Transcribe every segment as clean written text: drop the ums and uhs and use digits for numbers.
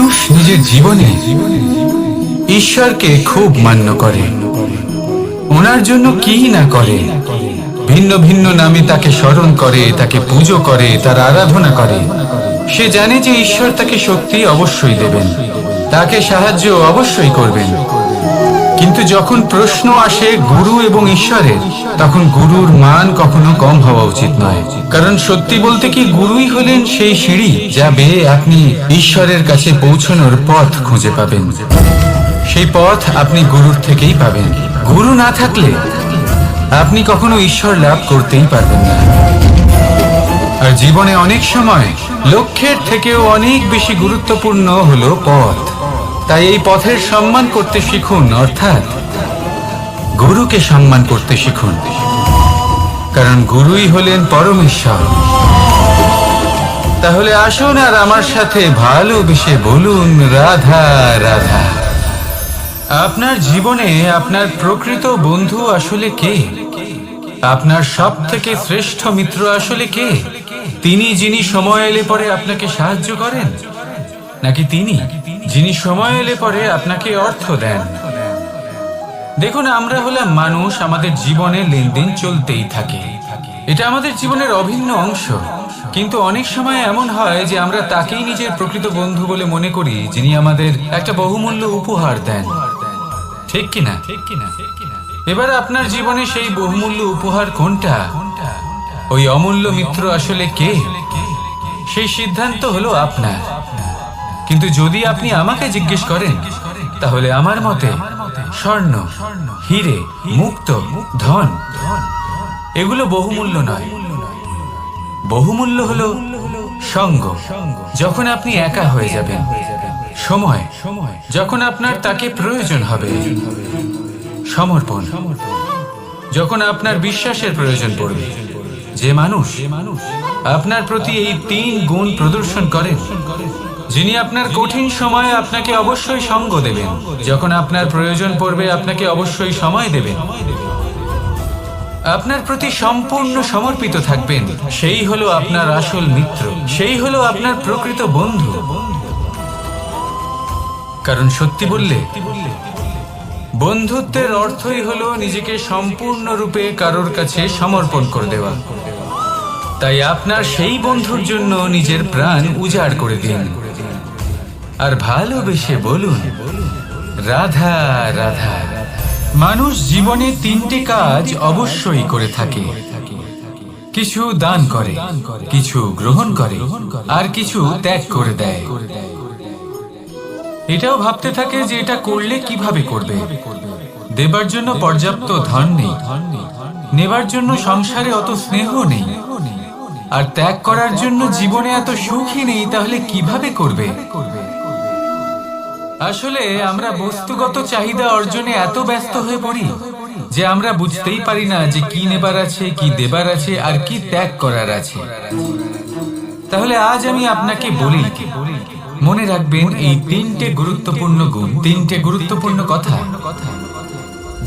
মানুষ নিজের জীবনে ঈশ্বরকে খুব মান্য করে, ওনার জন্য কি না করে। ভিন্ন ভিন্ন নামে তাকে স্মরণ করে, তাকে পুজো করে, তার আরাধনা করে। সে জানে যে ঈশ্বর তাকে শক্তি অবশ্যই দেবেন, তাকে সাহায্য অবশ্যই করবেন। কিন্তু যখন প্রশ্ন আসে গুরু এবং ঈশ্বরের, তখন গুরুর মান কখনো কম হওয়া উচিত নয়। কারণ সত্যি বলতে কি, গুরুই হলেন সেই সিঁড়ি যা বেয়ে আপনি ঈশ্বরের কাছে পৌঁছানোর পথ খুঁজে পাবেন। সেই পথ আপনি গুরুর থেকেই পাবেন। গুরু না থাকলে আপনি কখনো ঈশ্বর লাভ করতেই পারবেন না। আর জীবনে অনেক সময় লক্ষ্যের থেকেও অনেক বেশি গুরুত্বপূর্ণ হলো পথ। তাই এই পথের সম্মান করতে শিখুন, অর্থাৎ গুরুকে সম্মান করতে শিখুন। কারণ গুরুই হলেন পরমেশ্বর। তাহলে আসুন আর আমার সাথে ভালোবেসে বলুন, রাধা রাধা। আপনার জীবনে আপনার প্রকৃত বন্ধু আসলে কে? আপনার সব থেকে শ্রেষ্ঠ মিত্র আসলে কে? তিনি যিনি সময় এলে পরে আপনাকে সাহায্য করেন, নাকি তিনি যিনি সময় এলে পরে আপনাকে অর্থ দেন? দেখুন, আমরা হলাম মানুষ, আমাদের জীবনে লেনদেন চলতেই থাকে। এটা আমাদের জীবনের অভিন্ন অংশ। কিন্তু অনেক সময় এমন হয় যে আমরা তাকেই নিজের প্রকৃত বন্ধু বলে মনে করি, যিনি আমাদের একটা বহুমূল্য উপহার দেন। ঠিক কিনা? এবার আপনার জীবনে সেই বহুমূল্য উপহার কোনটা? ওই অমূল্য মিত্র আসলে কে? সেই সিদ্ধান্ত হলো আপনার। কিন্তু যদি আপনি আমাকে জিজ্ঞেস করেন, তাহলে আমার মতে স্বর্ণ, হিরে, মুক্ত, ধন এগুলো বহুমূল্য নয়। বহুমূল্য হলো সঙ্গ, যখন আপনি একা হয়ে যাবেন। সময়, যখন আপনার তাকে প্রয়োজন হবে। সমর্পণ, যখন আপনার বিশ্বাসের প্রয়োজন পড়বে। যে মানুষ আপনার প্রতি এই 3 গুণ প্রদর্শন করেন, যিনি আপনার কঠিন সময়ে আপনাকে অবশ্যই সঙ্গ দেবেন, যখন আপনার প্রয়োজন পড়বে আপনাকে অবশ্যই সময় দেবেন, আপনার প্রতি সম্পূর্ণ সমর্পিত থাকবেন, সেই হলো আপনার আসল মিত্র, সেই হলো আপনার প্রকৃত বন্ধু। কারণ সত্যি বললে, বন্ধুত্বের অর্থই হলো নিজেকে সম্পূর্ণরূপে কারোর কাছে সমর্পণ করে দেওয়া। তাই আপনার সেই বন্ধুর জন্য নিজের প্রাণ উজাড় করে দিন আর ভালোবেসে বলুন, রাধা রাধা। মানুষ জীবনে 3টে কাজ অবশ্যই করে থাকে। কিছু দান করে, কিছু গ্রহণ করে, আর কিছু ত্যাগ করে দেয়। এটাও ভাবতে থাকে যে এটা করলে কিভাবে করবে। দেবার জন্য পর্যাপ্ত ধন নেই, নেবার জন্য সংসারে অত স্নেহ নেই, আর ত্যাগ করার জন্য জীবনে এত সুখই নেই, তাহলে কিভাবে করবে? আসলে আমরা বস্তুগত চাহিদা অর্জনে এত ব্যস্ত হয়ে পড়ি যে আমরা বুঝতেই পারি না যে কি নেবার আছে, কি দেবার আছে, আর কি ত্যাগ করার আছে। তাহলে আজ আমি আপনাকে বলি, মনে রাখবেন এই 3টে গুরুত্বপূর্ণ গুণ, 3টে গুরুত্বপূর্ণ কথা।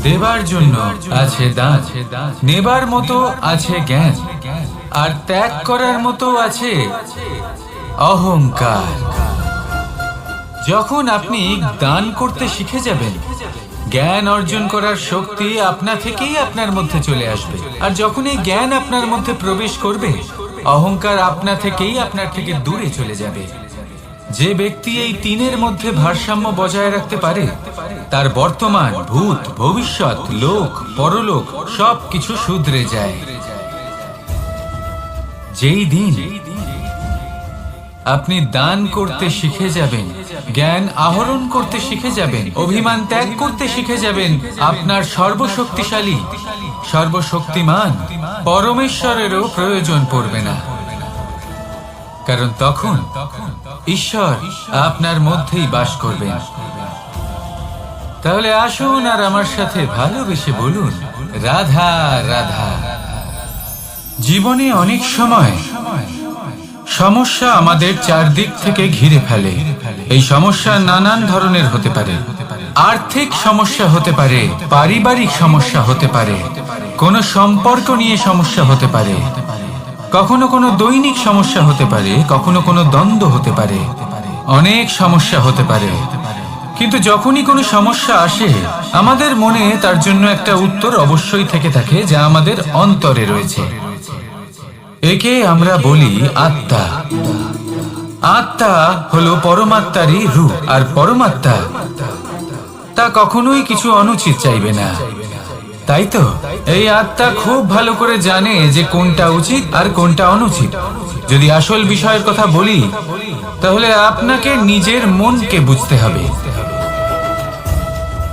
দেবার জন্য আছে দান, নেবার মতো আছে জ্ঞান, আর ত্যাগ করার মতো আছে অহংকার। যখন আপনি দান করতে শিখে যাবেন, জ্ঞান অর্জন করার শক্তি আপনা থেকেই আপনার মধ্যে চলে আসবে। আর যখন এই জ্ঞান আপনার মধ্যে প্রবেশ করবে, অহংকার আপনা থেকেই আপনার থেকে দূরে চলে যাবে। যে ব্যক্তি এই 3-এর মধ্যে ভারসাম্য বজায় রাখতে পারে, তার বর্তমান, ভূত, ভবিষ্যৎ, লোক, পরলোক সবকিছু শুধরে যায়। যেই দিন আপনি দান করতে শিখে যাবেন, জ্ঞান আহরণ করতে শিখে যাবেন, অভিমান ত্যাগ করতে শিখে যাবেন, আপনার সর্বশক্তিশালী, সর্বশক্তিমান পরমেশ্বরেরও প্রয়োজন পড়বে না। কারণ তখন ঈশ্বর আপনার মধ্যেই বাস করবেন। তাহলে আসুন আর আমার সাথে ভালোবেসে বলুন, রাধা রাধা। জীবনে অনেক সময় সমস্যা আমাদের চারদিক থেকে ঘিরে ফেলে। এই সমস্যা নানান ধরনের হতে পারে। আর্থিক সমস্যা হতে পারে, পারিবারিক সমস্যা হতে পারে, কোনো সম্পর্ক নিয়ে সমস্যা হতে পারে, কখনো কোনো দৈনিক সমস্যা হতে পারে, কখনো কোনো দ্বন্দ্ব হতে পারে, অনেক সমস্যা হতে পারে, কিন্তু যখনই কোনো সমস্যা আসে আমাদের মনে তার জন্য একটা উত্তর অবশ্যই থেকে থাকে, যা আমাদের অন্তরে রয়েছে। একে আমরা বলি আত্মা। আত্মা হলো পরমাত্মারই রূপ, আর পরমাত্মা তা কখনোই কিছু অনুচিত চাইবে না, তাই তো? এই আত্মা খুব ভালো করে জানে যে কোনটা উচিত আর কোনটা অনুচিত। যদি আসল বিষয়ের কথা বলি, তাহলে আপনাকে নিজের মনকে বুঝতে হবে,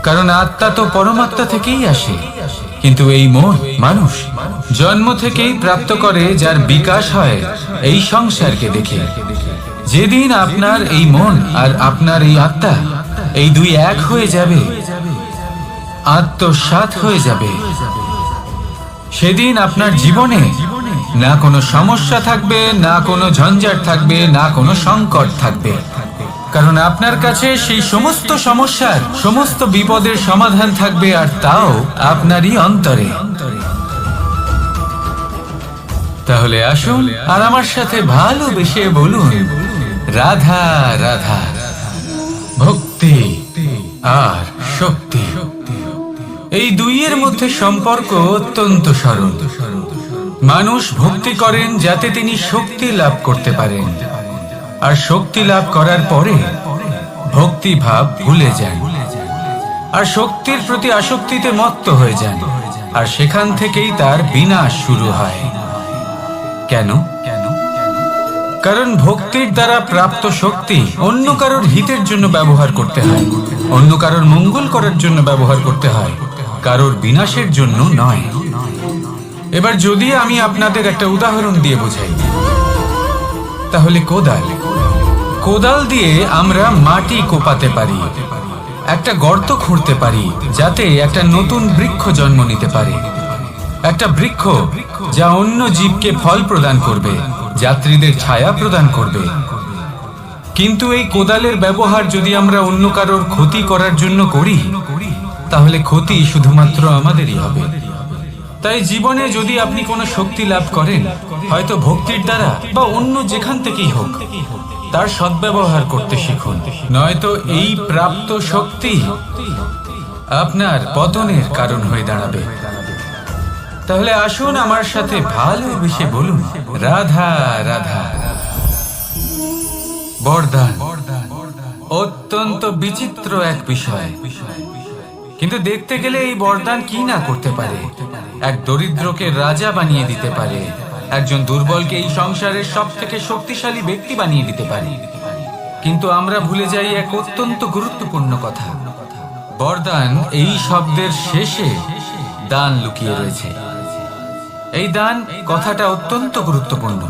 কারণ আত্মা তো পরমাত্মা থেকেই আসে। কিন্তু এই মন মানুষ জন্ম থেকেই প্রাপ্ত করে, যার বিকাশ হয় এই সংসারকে দেখে। যেদিন আপনার এই মন আর আপনার এই আত্মা এই দুই এক হয়ে যাবে, আত্মসাৎ হয়ে যাবে, সেদিন আপনার জীবনে না কোনো সমস্যা থাকবে, না কোনো ঝঞ্ঝাট থাকবে, না কোনো সংকট থাকবে, কারণ আপনার কাছে সেই সমস্ত সমস্যার সমস্ত বিপদের সমাধান থাকবে, আর তাও আপনারই অন্তরে। তাহলে আসুন আর আমার সাথে ভালোবেসে বলুন, রাধা রাধা। ভক্তি আর শক্তি, এই দুইয়ের মধ্যে সম্পর্ক অত্যন্ত সরল। মানুষ ভক্তি করেন যাতে তিনি শক্তি লাভ করতে পারেন, আর শক্তি লাভ করার পরে ভক্তি ভাব ভুলে যান, আর শক্তির প্রতি আসক্তিতে মত্ত হয়ে যান, আর সেখান থেকেই তার বিনাশ শুরু হয়। কেন? কারণ ভক্তির দ্বারা প্রাপ্ত শক্তি অন্য কারোর হিতের জন্য ব্যবহার করতে হয়, অন্য কারোর মঙ্গল করার জন্য ব্যবহার করতে হয়, কারোর বিনাশের জন্য নয়। এবার যদি আমি আপনাদের একটা উদাহরণ দিয়ে বোঝাই, তাহলে কোদাল দিয়ে আমরা মাটি কোপাতে পারি, একটা গর্ত খুঁড়তে পারি, যাতে একটা নতুন বৃক্ষ জন্ম নিতে পারে, একটা বৃক্ষ যা অন্য জীবকে ফল প্রদান করবে, যাত্রীদের ছায়া প্রদান করবে। কিন্তু এই কোদালের ব্যবহার যদি আমরা অন্য কারোর ক্ষতি করার জন্য করি, তাহলে ক্ষতি শুধুমাত্র আমাদেরই হবে। তাই জীবনে যদি আপনি কোনো শক্তি লাভ করেন, হয়তো ভক্তির দ্বারা বা অন্য যেখান থেকেই হোক, তার সদ্ব্যবহার করতে শিখুন, নয়তো এই প্রাপ্ত শক্তি আপনার পতনের কারণ হয়ে দাঁড়াবে। তাহলে আসুন আমার সাথে ভালোবেসে বলুন, রাধা রাধা। বরদান অত্যন্ত বিচিত্র এক বিষয়, কিন্তু দেখতে গেলে এই বরদান কি না করতে পারে। এক দরিদ্রকে রাজা বানিয়ে দিতে পারে, একজন দুর্বলকে এই সংসারের সব থেকে শক্তিশালী ব্যক্তি বানিয়ে দিতে পারে। কিন্তু আমরা ভুলে যাই এক অত্যন্ত গুরুত্বপূর্ণ কথা, বরদান এই শব্দের শেষে দান লুকিয়ে রয়েছে। এই দান কথাটা অত্যন্ত গুরুত্বপূর্ণ।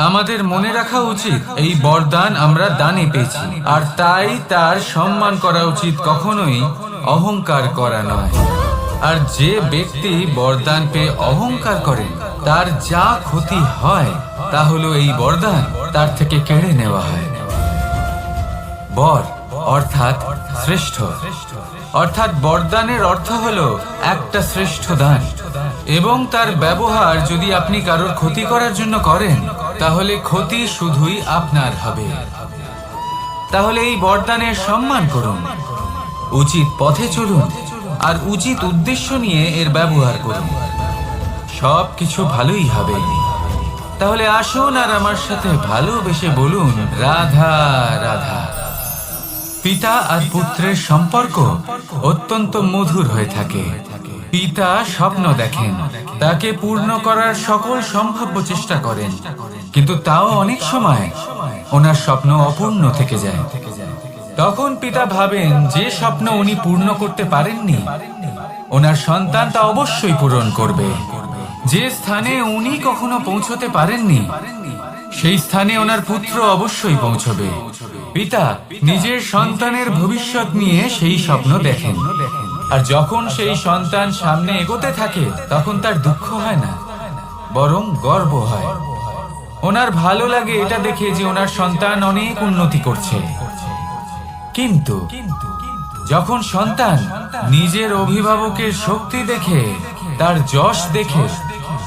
আমাদের মনে রাখা উচিত এই বরদান আমরা দানে পেয়েছি, আর তাই তার সম্মান করা উচিত, কখনোই অহংকার করা নয়। আর যে ব্যক্তি বরদান পেয়ে অহংকার করেন, তার যা ক্ষতি হয় তা হলো এই বরদান তার থেকে কেড়ে নেওয়া হয়। বর অর্থাৎ শ্রেষ্ঠ, অর্থাৎ বরদানের অর্থ হলো একটা শ্রেষ্ঠ দান, এবং তার ব্যবহার যদি আপনি কারোর ক্ষতি করার জন্য করেন, তাহলে ক্ষতি শুধুই আপনার হবে। তাহলে এই বরদানের সম্মান করুন, উচিত পথে চলুন, আর উচিত উদ্দেশ্য নিয়ে এর ব্যবহার করুন, সব কিছু ভালোই হবে। তাহলে আসুন আর আমার সাথে ভালোবেসে বলুন, রাধা রাধা। পিতা আর পুত্রের সম্পর্ক অত্যন্ত মধুর হয়ে থাকে। পিতা স্বপ্ন দেখেন, তাকে পূর্ণ করার সকল সম্ভাব্য চেষ্টা করেন, কিন্তু তাও অনেক সময় ওনার স্বপ্ন অপূর্ণ থেকে যায়। তখন পিতা ভাবেন যে স্বপ্ন উনি পূর্ণ করতে পারেননি, ওনার সন্তান তা অবশ্যই পূরণ করবে। যে স্থানে উনি কখনো পৌঁছতে পারেননি, সেই স্থানে ওনার পুত্র অবশ্যই পৌঁছবে। পিতা নিজের সন্তানের ভবিষ্যৎ নিয়ে সেই স্বপ্ন দেখেন, আর যখন সেই সন্তান সামনে এগোতে থাকে, তখন তার দুঃখ হয় না, বরং গর্ব হয়। ওনার ভালো লাগে এটা দেখে যে ওনার সন্তান অনেক উন্নতি করছে। কিন্তু যখন সন্তান নিজের অভিভাবকের শক্তি দেখে, তার যশ দেখে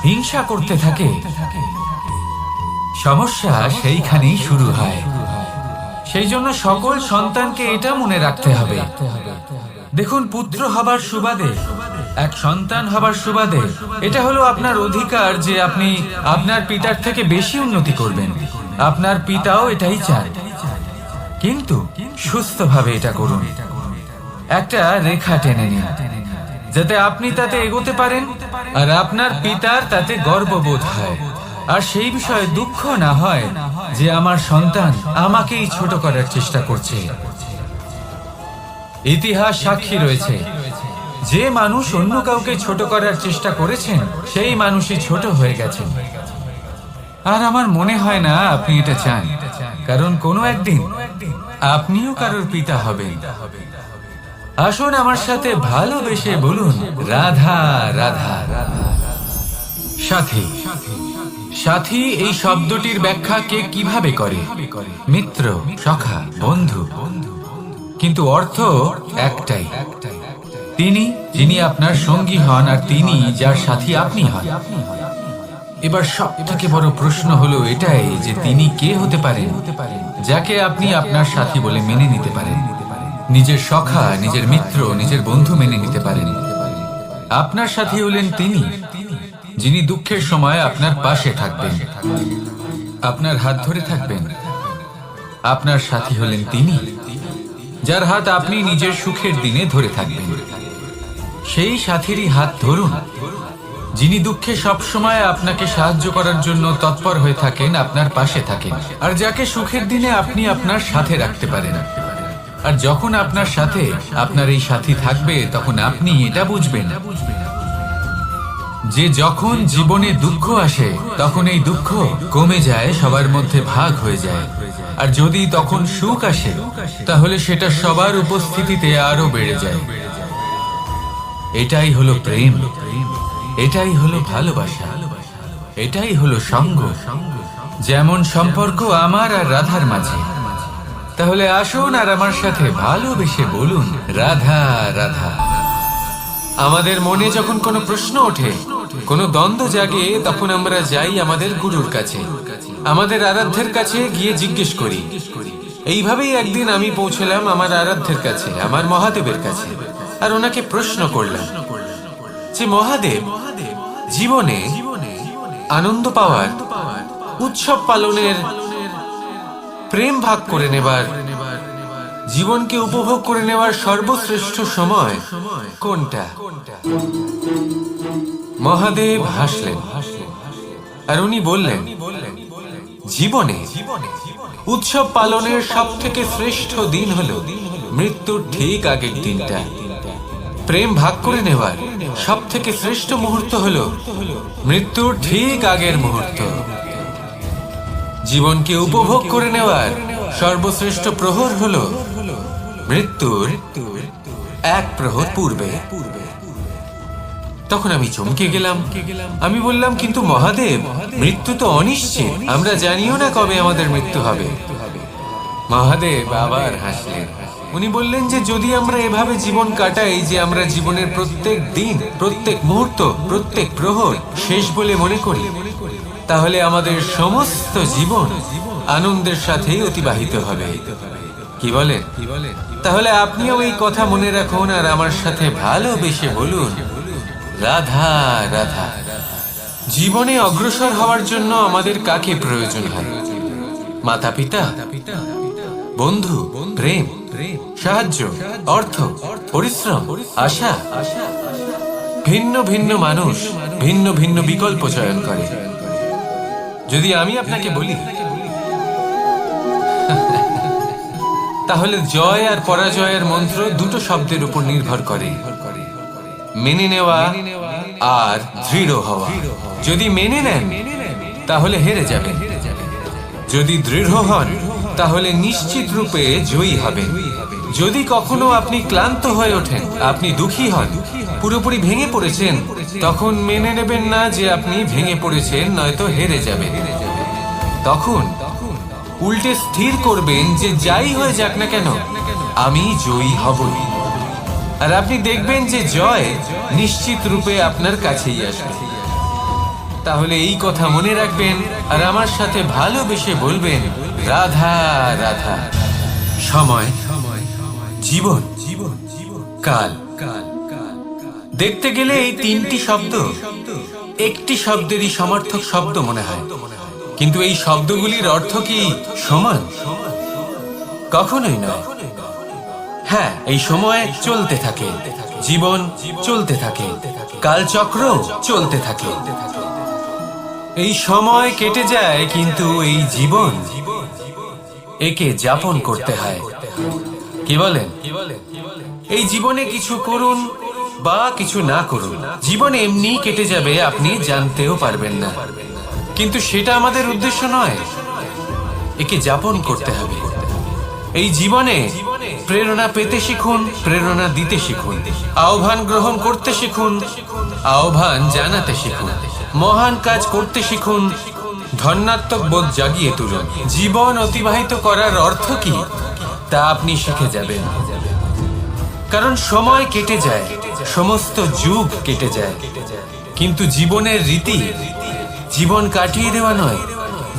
হিংসা করতে থাকে, সমস্যা সেইখানেই শুরু হয়। সেই জন্য সকল সন্তানকে এটা মনে রাখতে হবে। দেখুন, পুত্র হবার সুবাদে, এক সন্তান হবার সুবাদে এটা হলো আপনার অধিকার যে আপনি আপনার পিতার থেকে বেশি উন্নতি করবেন। আপনার পিতাও এটাই চান, কিন্তু সুস্থভাবে এটা করুন। একটা রেখা টেনে নিন যাতে আপনি তাতে এগোতে পারেন আর আপনার পিতার তাতে গর্ববোধ হয়, আর সেই বিষয়ে দুঃখ না হয় যে আমার সন্তান আমাকেই ছোট করার চেষ্টা করছে। ইতিহাস সাক্ষী রয়েছে, যে মানুষ অন্য কাউকে ছোট করার চেষ্টা করেছেন সেই মানুষই ছোট হয়ে গেছেন। আর আমার মনে হয় না আপনি এটা চান, কারণ কোনো একদিন আপনিও কারোর পিতা হবেন। আসুন আমার সাথে ভালোবেসে বলুন, রাধা রাধা। সাথী, সাথী এই শব্দটির ব্যাখ্যা কে কিভাবে করে? মিত্র, সখা, বন্ধু, কিন্তু অর্থ একটাই। তিনি যিনি আপনার সঙ্গী হন আর তিনি যার সাথী আপনি হন। এবার সব থেকে বড় প্রশ্ন হলো এটাই যে তিনি কে হতে পারেন যাকে আপনি আপনার সাথী বলে মেনে নিতে পারেন, নিজের সখা, নিজের মিত্র, নিজের বন্ধু মেনে নিতে পারেন। আপনার সাথী হলেন তিনি যিনি দুঃখের সময় আপনার পাশে থাকবেন, আপনার হাত ধরে থাকবেন। আপনার সাথী হলেন তিনি যার হাত আপনি নিজের সুখের দিনে ধরে থাকবেন। সেই সাথীরই হাত ধরুন যিনি দুঃখে সবসময় আপনাকে সাহায্য করার জন্য তৎপর হয়ে থাকেন, আপনার পাশে থাকেন, আর যাকে সুখের দিনে আপনি আপনার সাথে রাখতে পারেন। আর যখন আপনার সাথে আপনার এই সাথী থাকবে তখন আপনি এটা বুঝবেন যে যখন জীবনে দুঃখ আসে তখন এই দুঃখ কমে যায়, সবার মধ্যে ভাগ হয়ে যায়। আর যদি তখন সুখ আসে তাহলে সেটা সবার উপস্থিতিতে আরো বেড়ে যায়। এটাই হলো প্রেম, এটাই হলো ভালোবাসা, এটাই হলো সঙ্গ, যেমন সম্পর্ক আমার আর রাধার মাঝে। তাহলে আসুন আর আমার সাথে ভালোবেসে বলুন, রাধা রাধা। আমাদের মনে যখন কোনো প্রশ্ন ওঠে, কোনো দ্বন্দ্ব জাগে, তখন আমরা যাই আমাদের গুরুর কাছে, আমাদের আরাধ্যের কাছে গিয়ে জিজ্ঞেস করি। এইভাবেই একদিন আমি পৌঁছলাম আমার আরাধ্যের কাছে, আমার মহাদেবের কাছে, আর ওনাকে প্রশ্ন করলাম যে মহাদেব, জীবনে আনন্দ পাওয়ার, উৎসব পালনের, প্রেম ভাগ করে নেবার, জীবনকে উপভোগ করে নেওয়ার সর্বশ্রেষ্ঠ সময় কোনটা? মহাদেব হাসলেন আর উনি বললেন, জীবনে উৎসব পালনের সব থেকে শ্রেষ্ঠ দিন হলো মৃত্যুর ঠিক আগের দিনটা। প্রেম ভাগ করে নেওয়ার সব থেকে শ্রেষ্ঠ মুহূর্ত হলো মৃত্যুর ঠিক আগের মুহূর্ত। জীবনকে উপভোগ করে নেওয়ার সর্বশ্রেষ্ঠ প্রহর হলো মৃত্যুর এক প্রহর পূর্বে। তখন আমি চমকে গেলাম। আমি বললাম, কিন্তু মহাদেব, মৃত্যু তো অনিশ্চিত, আমরা জানিও না কবে আমাদের মৃত্যু হবে। মহাদেব আবার হাসলেন। উনি বললেন যে যদি আমরা এভাবে জীবন কাটাই যে আমরা জীবনের প্রত্যেক দিন, প্রত্যেক মুহূর্ত, প্রত্যেক প্রহর শেষ বলে মনে করি, তাহলে আমাদের সমস্ত জীবন আনন্দের সাথেই অতিবাহিত হবে। কি বলেন? তাহলে আপনিও এই কথা মনে রাখুন আর আমার সাথে ভালোবেসে বলুন, রাধা রাধা। জীবনে অগ্রসর হওয়ার জন্য আমাদের কাকে প্রয়োজন হয়? মাতা পিতা, বন্ধু, প্রেম, সাহায্য, অর্থ, পরিশ্রম, আশা। ভিন্ন ভিন্ন মানুষ ভিন্ন ভিন্ন বিকল্প চয়ন করে। যদি আমি আপনাকে বলি, তাহলে জয় আর পরাজয়ের মন্ত্র দুটো শব্দের উপর নির্ভর করে, মেনে নেওয়া আর দৃঢ় হওয়া। যদি মেনে নেন তাহলে হেরে যাবেন, যদি দৃঢ় হন তাহলে নিশ্চিত রূপে জয়ী হবেন। যদি কখনো আপনি ক্লান্ত হয়ে ওঠেন, আপনি দুঃখী হন, পুরোপুরি ভেঙে পড়েছেন, তখন মেনে নেবেন না যে আপনি ভেঙে পড়েছেন, নয়তো হেরে যাবেন। তখন উল্টে স্থির করবেন যে যাই হয়ে যাক না কেন, আমি জয়ী হবই। আর আপনি দেখবেন যে জয় নিশ্চিত রূপে আপনার কাছেই আসবে। তাহলে এই কথা মনে রাখবেন আর আমার সাথে ভালোবেসে বলবেন, রাধা রাধা। সময়, জীবন, কাল। দেখতে গেলে এই তিনটি শব্দ একটি শব্দেরই সমার্থক শব্দ মনে হয়, কিন্তু এই শব্দগুলির অর্থ কি সমান? কখনোই নয়। হ্যাঁ, এই সময় চলতে থাকে, জীবন চলতে থাকে, কালচক্র চলতে থাকে। এই সময় কেটে যায়, কিন্তু এই জীবন একে যাপন করতে হয়। কি বলেন? এই জীবনে কিছু করুন বা কিছু না করুন, জীবন এমনি কেটে যাবে, আপনি জানতেও পারবেন না। কিন্তু সেটা আমাদের উদ্দেশ্য নয়, একে যাপন করতে হবে। এই জীবনে প্রেরণা পেতে শিখুন, প্রেরণা দিতে শিখুন, আহ্বান গ্রহণ করতে শিখুন, আহ্বান জানাতে শিখুন, মহান কাজ করতে শিখুন, ধন্যাত্মক বোধ জাগিয়ে তুলুন। জীবন অতিবাহিত করার অর্থ কি তা আপনি শিখে যাবেন। কারণ সময় কেটে যায়, সমস্ত যুগ কেটে যায়, কিন্তু জীবনের রীতি জীবন কাটিয়ে দেওয়া নয়,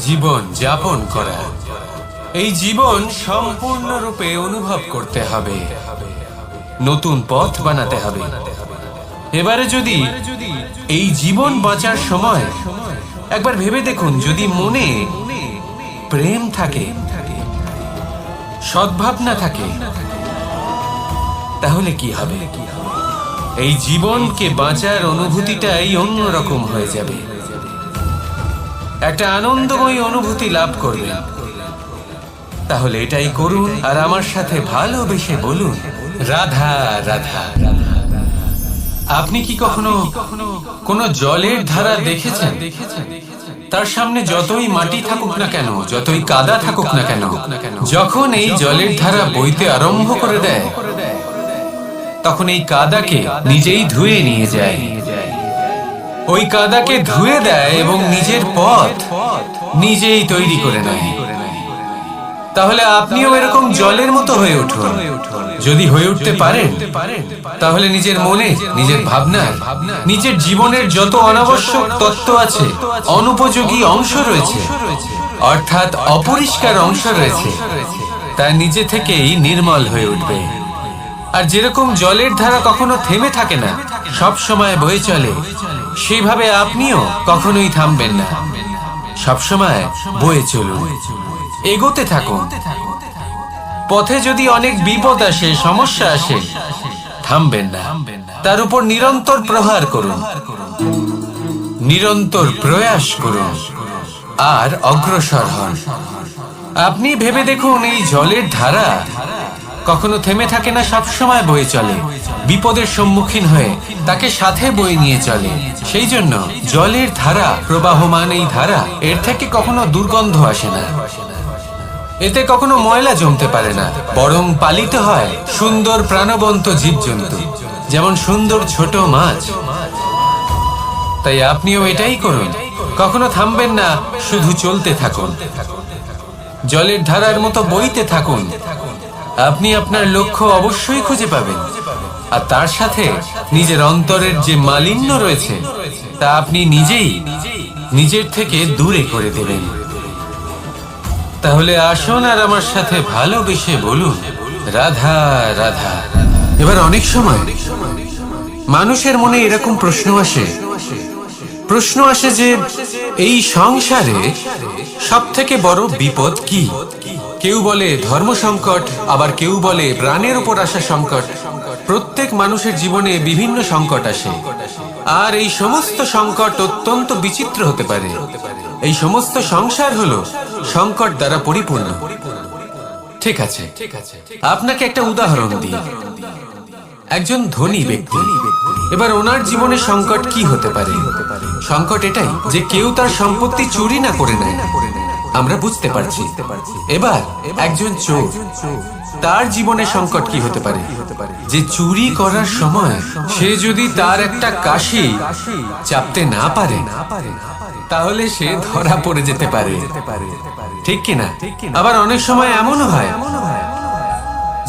জীবন যাপন করা। এই জীবন সম্পূর্ণরূপে অনুভব করতে হবে, নতুন পথ বানাতে হবে। এবারে যদি এই জীবন বাঁচার সময় একবার ভেবে দেখুন, যদি মনে প্রেম থাকে, সদ্ভাবনা থাকে, তাহলে কি হবে? এই জীবনকে বাঁচার অনুভূতিটাই অন্যরকম হয়ে যাবে, একটা আনন্দময়ী অনুভূতি লাভ করবেন। তাহলে এটাই করুন, আর আমার সাথে ভালোবেসে বলুন, রাধা রাধা। আপনি কি কখনো কোনো জলের ধারা দেখেছেন? তার সামনে যতই মাটি থাকুক না কেন, যতই কাদা থাকুক না কেন, যখন এই জলের ধারা বইতে আরম্ভ করে দেয়, তখন এই কাদাকে নিজেই ধুয়ে নিয়ে যায়। ওই কাদাকে ধুয়ে দেয় এবং নিজের পথ নিজেই তৈরি করে নেয়। তাহলে আপনিও এরকম জলের মতো হয়ে উঠুন। যদি হয়ে উঠতে পারেন, তাহলে নিজের মনে, নিজের ভাবনা, নিজের জীবনের যত অনাবশ্যক তত্ত্ব আছে, অনুপযোগী অংশ রয়েছে, অর্থাৎ অপরিষ্কার অংশ রয়েছে, তা নিজে থেকেই নির্মল হয়ে উঠবে। আর যেরকম জলের ধারা কখনো থেমে থাকে না, সব সময় বয়ে চলে, সেইভাবে আপনিও কখনোই থামবেন না, সবসময় বয়ে চলুন, এগোতে থাকুন। পথে যদি অনেক বিপদ আসে, সমস্যা আসে, থামবেন না, তার উপর নিরন্তর প্রহার করুন, নিরন্তর প্রয়াস করুন, আর অগ্রসর হন। আপনি ভেবে দেখুন, এই জলের ধারা কখনো থেমে থাকে না, সবসময় বয়ে চলে, বিপদের সম্মুখীন হয়ে তাকে সাথে বয়ে নিয়ে চলে। সেই জন্য জলের ধারা, প্রবাহমান এই ধারা, এর থেকে কখনো দুর্গন্ধ আসে না, এতে কখনো ময়লা জমতে পারে না, বরং পালিত হয় সুন্দর প্রাণবন্ত জীবজন্তু, যেমন সুন্দর ছোট মাছ। তাই আপনিও এটাই করুন, কখনো থামবেন না, শুধু চলতে থাকুন, জলের ধারার মতো বইতে থাকুন। আপনি আপনার লক্ষ্য অবশ্যই খুঁজে পাবেন, আর তার সাথে নিজের অন্তরের যে মালিন্য রয়েছে, তা আপনি নিজেই নিজের থেকে দূরে করে দেবেন। তাহলে আসুন আর আমার সাথে ভালোবেসে বলুন, রাধা রাধা। এবার অনেক সময় মানুষের মনে এরকম প্রশ্ন আসে যে এই সংসারে সব থেকে বড় বিপদ কি? কেউ বলে ধর্ম সংকট, আবার কেউ বলে প্রাণের উপর আসা সংকট। প্রত্যেক মানুষের জীবনে বিভিন্ন সংকট আসে, আর এই সমস্ত সংকট অত্যন্ত বিচিত্র হতে পারে। এই সমস্ত সংসার হলো সংকট দ্বারা পরিপূর্ণ। ঠিক আছে, আপনাকে একটা উদাহরণ দিই। একজন ধনী ব্যক্তি, এবার ওনার জীবনে সংকট কি হতে পারে? সংকট এটাই যে কেউ তার সম্পত্তি চুরি না করে নেয়, আমরা বুঝতে পারছি। এবার একজন চোর, তার জীবনে সংকট কি হতে পারে? যে চুরি করার সময় সে যদি তার একটা কাশি চাপতে না পারে, তাহলে সে ধরা পড়ে যেতে পারে, ঠিক কিনা? আবার অনেক সময় এমনও হয়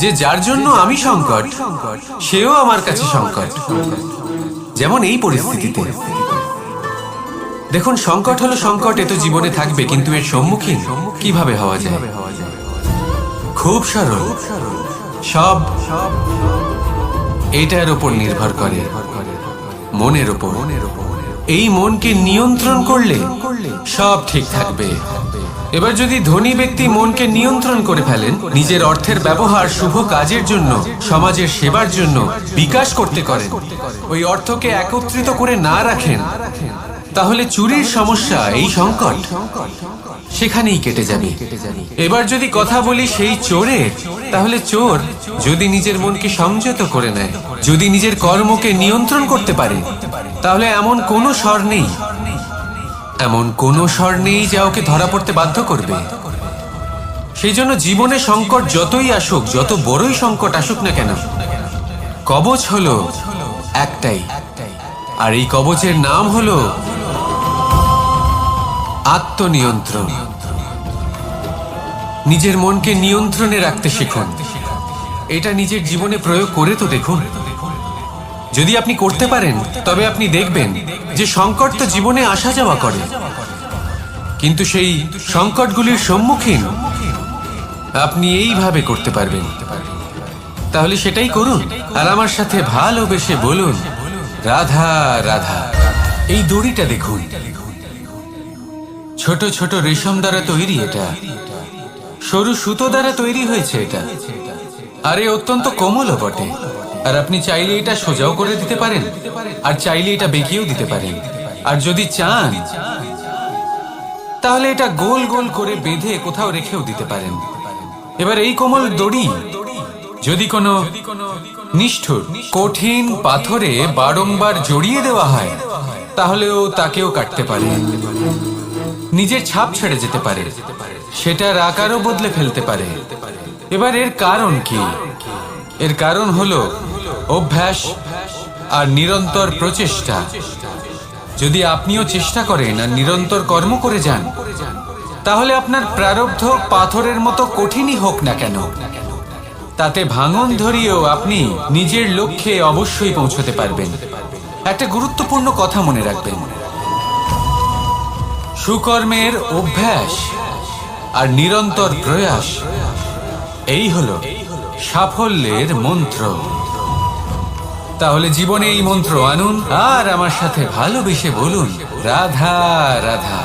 যে যার জন্য আমি সংকট, সেও আমার কাছে সংকট। যেমন এই পরিস্থিতিতে দেখুন, সংকট হলো সংকট, এ তো জীবনে থাকবে, কিন্তু এর সম্মুখীন কিভাবে হওয়া যায়? খুব সরল। সব এটার উপর নির্ভর করে, মনের উপর। এই মনকে নিয়ন্ত্রণ করলে সব ঠিক থাকবে। এবার যদি ধনী ব্যক্তি মনকে নিয়ন্ত্রণ করে ফেলেন, নিজের অর্থের ব্যবহার শুভ কাজের জন্য, সমাজের সেবার জন্য বিকাশ করতে করেন, ওই অর্থকে একত্রিত করে না রাখেন, তাহলে চুরির সমস্যা, এই সংকট সেখানেই কেটে যাবে। এবার যদি কথা বলি সেই চোরের, তাহলে চোর যদি নিজের মনকে সংযত করে নেয়, যদি নিজের কর্মকে নিয়ন্ত্রণ করতে পারে, তাহলে এমন কোনো স্বর নেই, এমন কোনো স্বর নেই যা ওকে ধরা পড়তে বাধ্য করবে। সেই জন্য জীবনে সংকট যতই আসুক, যত বড়ই সংকট আসুক না কেন, কবচ হলো একটাই, আর এই কবচের নাম হলো আত্মনিয়ন্ত্রণ। নিজের মনকে নিয়ন্ত্রণে রাখতে শিখুন। এটা নিজের জীবনে প্রয়োগ করে তো দেখুন। যদি আপনি করতে পারেন, তবে আপনি দেখবেন যে সংকট তো জীবনে আসা যাওয়া করে, কিন্তু সেই সংকটগুলির সম্মুখীন আপনি এইভাবে করতে পারবেন। তাহলে সেটাই করুন, আর আমার সাথে ভালোবেসে বলুন, রাধা রাধা। এই দড়িটা দেখুন, ছোট ছোট রেশম দ্বারা তৈরি, এটা সরু সুতো দ্বারা তৈরি হয়েছে এটা, আর এ অত্যন্ত কোমলও বটে। আর আপনি চাইলে এটা সোজাও করে দিতে পারেন, আর চাইলে এটা বেঁকিয়েও দিতে পারেন, আর যদি চান তাহলে এটা গোল গোল করে বেঁধে কোথাও রেখেও দিতে পারেন। এবার এই কোমল দড়ি যদি কোনো নিষ্ঠুর কঠিন পাথরে বারংবার জড়িয়ে দেওয়া হয়, তাহলেও তাকেও কাটতে পারে, নিজের ছাপ ছেড়ে যেতে পারে, সেটার আকারও বদলে ফেলতে পারে। এবার এর কারণ কি? এর কারণ হলো অভ্যাস আর নিরন্তর প্রচেষ্টা। যদি আপনিও চেষ্টা করেন আর নিরন্তর কর্ম করে যান, তাহলে আপনার প্রারব্ধ পাথরের মতো কঠিনই হোক না কেন, তাতে ভাঙন ধরিয়েও আপনি নিজের লক্ষ্যে অবশ্যই পৌঁছতে পারবেন। একটা গুরুত্বপূর্ণ কথা মনে রাখবেন, সুকর্মের অভ্যাস আর নিরন্তর প্রয়াস, এই হলো সাফল্যের মন্ত্র। তাহলে জীবনে এই মন্ত্র আনুন, আর আমার সাথে ভালোবেসে বলুন, রাধা রাধা।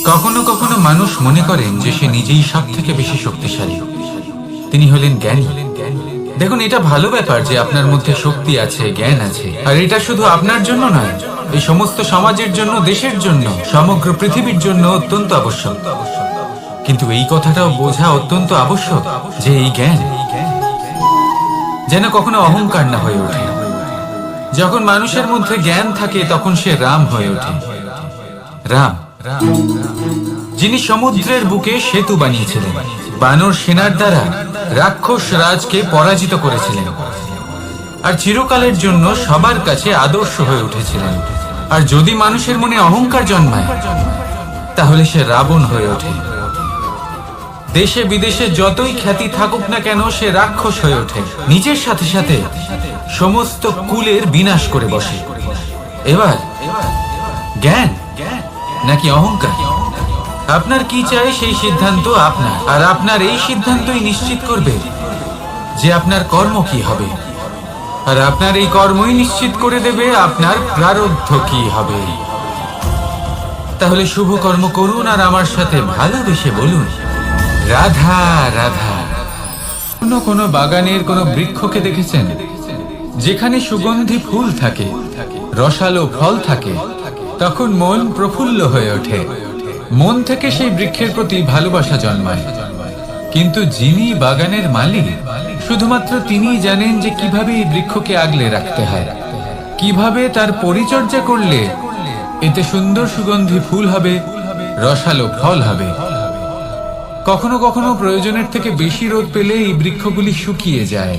কখনো কখনো মানুষ মনে করেন যে সে নিজেই সব থেকে বেশি শক্তিশালী, তিনি হলেন জ্ঞানী। দেখুন, এটা ভালো ব্যাপার যে আপনার মধ্যে শক্তি আছে, জ্ঞান আছে, আর এটা শুধু আপনার জন্য নয়, এই সমস্ত সমাজের জন্য, দেশের জন্য, সমগ্র পৃথিবীর জন্য অত্যন্ত আবশ্যক। কিন্তু এই কথাটাও বোঝা অত্যন্ত আবশ্যক যে এই জ্ঞান যেন কখনো অহংকার না হয়ে ওঠে। যখন মানুষের মধ্যে জ্ঞান থাকে, তখন সে রাম হয়ে ওঠে। রাম, যিনি সমুদ্রের বুকে সেতু বানিয়েছিলেন, বানর সেনার দ্বারা রাক্ষস রাজকে পরাজিত করেছিলেন, আর চিরকালের জন্য সবার কাছে আদর্শ হয়ে উঠেছিলেন। আর যদি মানুষের মনে অহংকার জন্মায়, তাহলে সে রাবণ হয়ে ওঠে। দেশে বিদেশে যতই খ্যাতি থাকুক না কেন, সে রাক্ষস হয়ে ওঠে, নিজের সাথে সাথে সমস্ত কুলের বিনাশ করে বসে। এবার জ্ঞান নাকি অহংকার, আপনার কি চাই সেই সিদ্ধান্ত আপনার, আর আপনার এই সিদ্ধান্তই নিশ্চিত করবে যে আপনার কর্ম কি হবে, আর আপনার এই কর্মই নিশ্চিত করে দেবে আপনার প্রারব্ধ কি হবে। তাহলে শুভ কর্ম করুন, আর আমার সাথে ভালোবেসে বলুন, রাধা রাধা। কোনো বাগানের কোনো বৃক্ষকে দেখেছেন যেখানে সুগন্ধি ফুল থাকে, রসালো ফল থাকে, তখন মন প্রফুল্ল হয়ে ওঠে, মন থেকে সেই বৃক্ষের প্রতি ভালোবাসা জন্মায়। কিন্তু যিনি বাগানের মালিক, শুধুমাত্র তিনিই জানেন যে কিভাবে এই বৃক্ষকে আগলে রাখতে হয়, কিভাবে তার পরিচর্যা করলে এতে সুন্দর সুগন্ধি ফুল হবে, রসালো ফল হবে। কখনো কখনো প্রয়োজনের থেকে বেশি রোদ পেলে এই বৃক্ষগুলি শুকিয়ে যায়,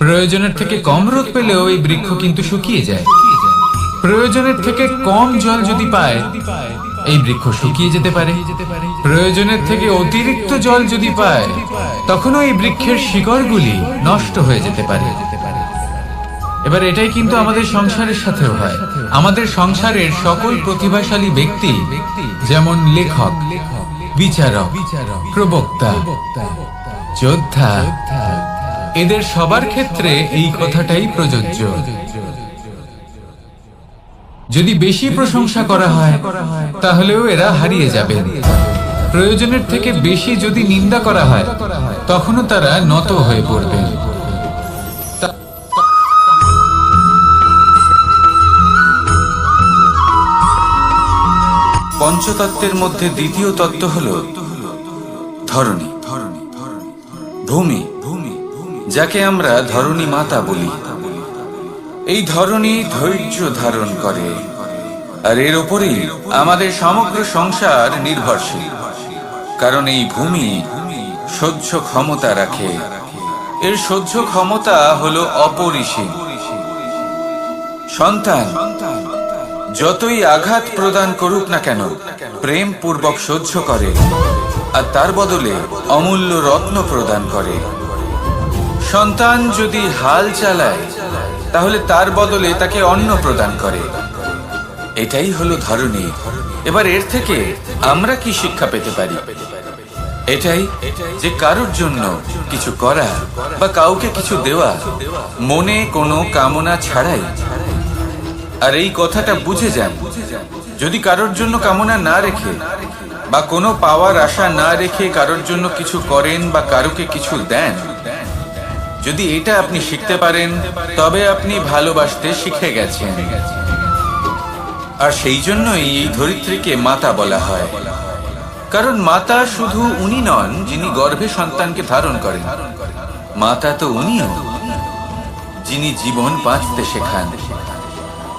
প্রয়োজনের থেকে কম রোদ পেলেও এই বৃক্ষ কিন্তু শুকিয়ে যায়। প্রয়োজনের থেকে কম জল যদি পায়, এই বৃক্ষ শুকিয়ে যেতে পারে। প্রয়োজনের থেকে অতিরিক্ত জল যদি পায়, তখনও এই বৃক্ষের শিকড়গুলি নষ্ট হয়ে যেতে পারে। এবার এটাই কিন্তু আমাদের সংসারের সাথেও হয়। আমাদের সংসারের সকল প্রতিভাশালী ব্যক্তি, যেমন লেখক, বিচারক, প্রবক্তা, যোদ্ধা, এদের সবার ক্ষেত্রে এই কথাটাই প্রযোজ্য। যদি বেশি প্রশংসা করা হয়, তাহলেও এরা হারিয়ে যাবে। প্রয়োজনের থেকে বেশি যদি নিন্দা করা হয়, তখনও তারা নত হয়ে পড়বে। পঞ্চতত্ত্বের মধ্যে দ্বিতীয় তত্ত্ব হল ধরণী, ভূমি, যাকে আমরা ধরণী মাতা বলি। এই ধরণী ধৈর্য ধারণ করে, আর এর উপরেই আমাদের সমগ্র সংসার নির্ভরশীল। কারণ এই ভূমি সহ্য ক্ষমতা রাখে। এর সহ্য ক্ষমতা হলো অপরিসীম। সন্তান যতই আঘাত প্রদান করুক না কেন, প্রেম পূর্বক সহ্য করে, আর তার বদলে অমূল্য রত্ন প্রদান করে। সন্তান যদি হাল চালায়, তাহলে তার বদলে তাকে অন্ন প্রদান করে। এটাই হলো ধরণী। এবার এর থেকে আমরা কি শিক্ষা পেতে পারি? এটাই যে কারোর জন্য কিছু করা বা কাউকে কিছু দেওয়া মনে কোনো কামনা ছাড়াই। আর এই কথাটা বুঝে যান, যদি কারোর জন্য কামনা না রেখে বা কোনো পাওয়ার আশা না রেখে কারোর জন্য কিছু করেন বা কারোকে কিছু দেন, যদি এটা আপনি শিখতে পারেন, তবে আপনি ভালোবাসতে শিখে গেছেন। আর সেই জন্যই এই ধরিত্রীকে মাতা বলা হয়। কারণ মাতা শুধু উনি নন যিনি গর্ভে সন্তানকে ধারণ করেন, মাতা তো উনিও যিনি জীবন বাঁচতে শেখান,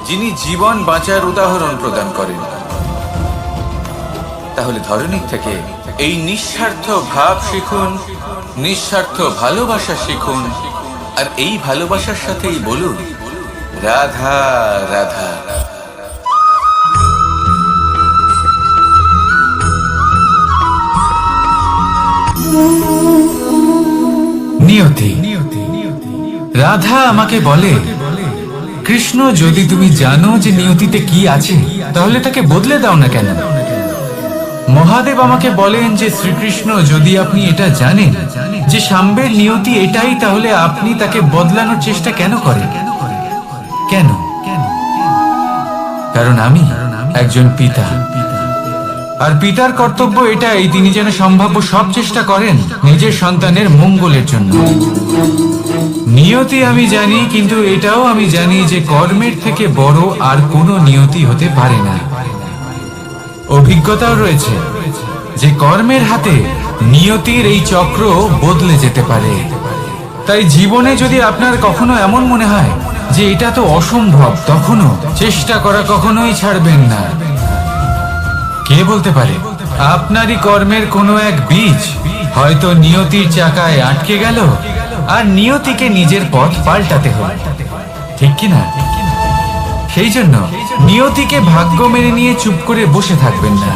যিনি জীবন বাঁচার উদাহরণ প্রদান করেন। তাহলে ধরণীর থেকে এই নিঃস্বার্থ ভাব শিখুন, নিঃস্বার্থ ভালোবাসা শিখুন, আর এই ভালোবাসার সাথেই বলুন রাধা রাধা। নিয়তি। রাধা আমাকে বলে, কৃষ্ণ, যদি তুমি জানো যে নিয়তিতে কি আছে, তাহলে তাকে বদলে দাও না কেন? মহাদেব আমাকে বলেন যে শ্রীকৃষ্ণ, যদি আপনি এটা জানেন যে সাম্বের নিয়তি এটাই, তাহলে আপনি তাকে বদলানোর চেষ্টা কেন করেন? কেন? কারণ আমি একজন পিতা, আর পিতার কর্তব্য এটাই, তিনি যেন সম্ভাব্য সব চেষ্টা করেন নিজের সন্তানের মঙ্গলের জন্য। নিয়তি আমি জানি, কিন্তু এটাও আমি জানি যে কর্মের থেকে বড় আর কোনো নিয়তি হতে পারে না। অভিজ্ঞতাও রয়েছে যে কর্মের হাতে নিয়তির এই চক্র বদলে যেতে পারে। তাই জীবনে যদি আপনার কখনো এমন মনে হয় যে এটা তো অসম্ভব, তখনও চেষ্টা করা কখনোই ছাড়বেন না। কে বলতে পারে আপনারই কর্মের কোনো এক বীজ হয়তো নিয়তির চাকায় আটকে গেল, আর নিয়তিকে নিজের পথ পাল্টাতে হল, ঠিক কিনা? সেই জন্য নিয়তিকে ভাগ্য মেনে নিয়ে চুপ করে বসে থাকবেন না।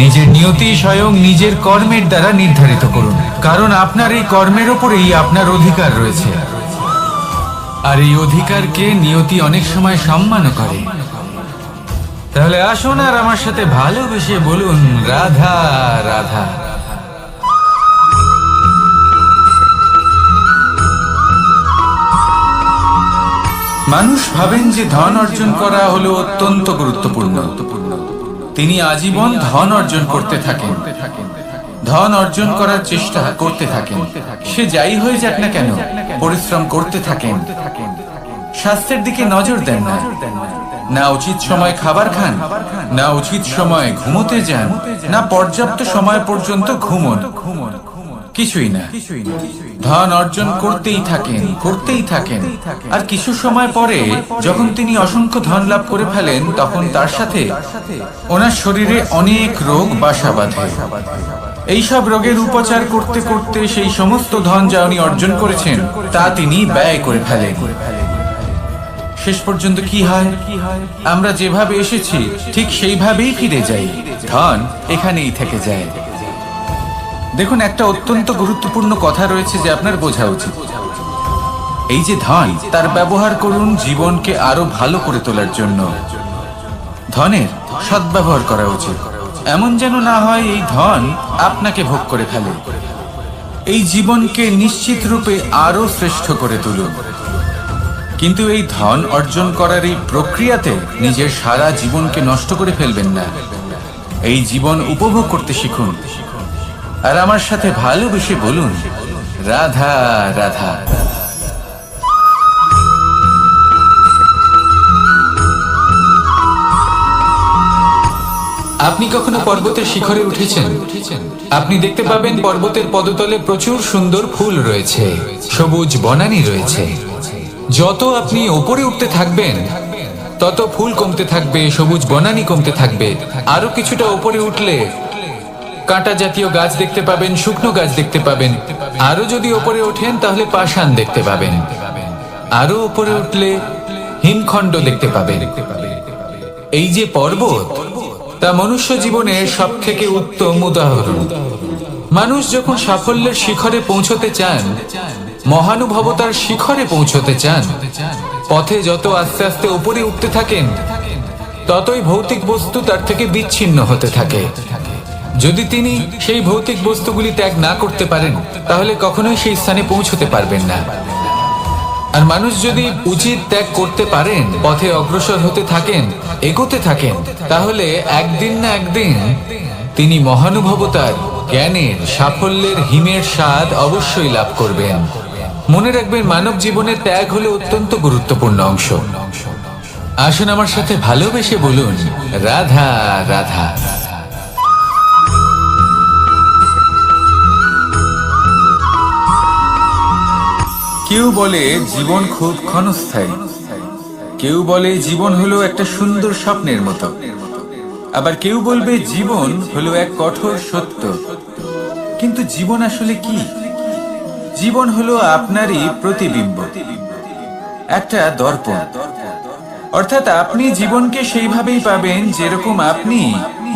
নিজের নিয়তি স্বয়ং নিজের কর্মের দ্বারা নির্ধারিত করুন, কারণ আপনার এই কর্মের ওপরেই আপনার অধিকার রয়েছে। আর এই অধিকারকে নিয়তি অনেক সময় সম্মানও করে। তাহলে আসুন আর আমার সাথে ভালোবেসে বলুন রাধা রাধা। মানুষ ভাবেন যে ধন অর্জন করা হলো অত্যন্ত গুরুত্বপূর্ণ। তিনি আজীবন ধন অর্জন করতে থাকেন, ধন অর্জন করার চেষ্টা করতে থাকেন। সে যাই হয়ে যাক না কেন, পরিশ্রম করতে থাকেন। স্বাস্থ্যের দিকে নজর দেন না, না উচিত সময় খাবার খান, না উচিত সময় ঘুমোতে যান, না পর্যাপ্ত সময় পর্যন্ত ঘুমোন, কিছুই না। ধন অর্জন করতেই থাকেন, করতেই থাকেন। আর কিছু সময় পরে যখন তিনি অসংখ্য ধন লাভ করে ফেলেন, তখন তার সাথে ওনার শরীরে অনেক রোগ বাসা বাঁধে। এইসব রোগের উপচার করতে করতে সেই সমস্ত ধন যা উনি অর্জন করেছেন তা তিনি ব্যয় করে ফেলেন। শেষ পর্যন্ত কি হয়? আমরা যেভাবে এসেছি ঠিক সেইভাবেই ফিরে যাই। ধন এখানেই থেকে যায়। দেখুন, একটা অত্যন্ত গুরুত্বপূর্ণ কথা রয়েছে যে আপনার বোঝা উচিত। এই যে ধন, তার ব্যবহার করুন জীবনকে আরো ভালো করে তোলার জন্য। ধনের সদ্ব্যবহার করা উচিত, এমন যেন না হয় এই ধন আপনাকে ভোগ করে ফেলে। এই জীবনকে নিশ্চিত রূপে আরো শ্রেষ্ঠ করে তুলুন। কিন্তু এই ধন অর্জন করার এই প্রক্রিয়াতে নিজের সারা জীবনকে নষ্ট করে ফেলবেন না। এই জীবন উপভোগ করতে শিখুন। আর আমার সাথে ভালোবেসে বলুন, রাধা রাধা। আপনি কখনো পর্বতের শিখরে উঠেছেন? আপনি দেখতে পাবেন পর্বতের পদতলে প্রচুর সুন্দর ফুল রয়েছে, সবুজ বনানী রয়েছে। যত আপনি উপরে উঠতে থাকবেন তত ফুল কমতে থাকবে, সবুজ বনানী কমতে থাকবে। আরো কিছুটা উপরে উঠলে কাঁটা জাতীয় গাছ দেখতে পাবেন, শুকনো গাছ দেখতে পাবেন। আরো যদি উপরে ওঠেন তাহলে পাষাণ দেখতে পাবেন। আরো উপরে উঠলে হিমখণ্ড দেখতে পাবেন। এই যে পর্বত, তা মনুষ্য জীবনের সব থেকে উত্তম উদাহরণ। মানুষ যখন সাফল্যের শিখরে পৌঁছতে চান, মহানুভবতার শিখরে পৌঁছতে চান, পথে যত আস্তে আস্তে উপরে উঠতে থাকেন ততই ভৌতিক বস্তু তার থেকে বিচ্ছিন্ন হতে থাকে। যদি তিনি সেই ভৌতিক বস্তুগুলি ত্যাগ না করতে পারেন তাহলে কখনোই সেই স্থানে পৌঁছতে পারবেন না। আর মানুষ যদি উচিত ত্যাগ করতে পারেন, পথে অগ্রসর হতে থাকেন, এগোতে থাকেন, তাহলে একদিন না একদিন তিনি মহানুভবতার, জ্ঞানের, সাফল্যের হিমের স্বাদ অবশ্যই লাভ করবেন। মনে রাখবেন, মানব জীবনে ত্যাগ হলো অত্যন্ত গুরুত্বপূর্ণ অংশ। আসুন আমার সাথে ভালোবেসে বলুন, রাধা রাধা। কেউ বলে জীবন খুব ক্ষণস্থায়ী, কেউ বলে জীবন হলো একটা সুন্দর স্বপ্নের মতো, আবার কেউ বলবে জীবন হলো এক কঠোর সত্য। কিন্তু জীবন আসলে কি? জীবন হলো আপনারই প্রতিবিম্ব, একটা দর্পণ। অর্থাৎ আপনি জীবনকে সেইভাবেই পাবেন যেরকম আপনি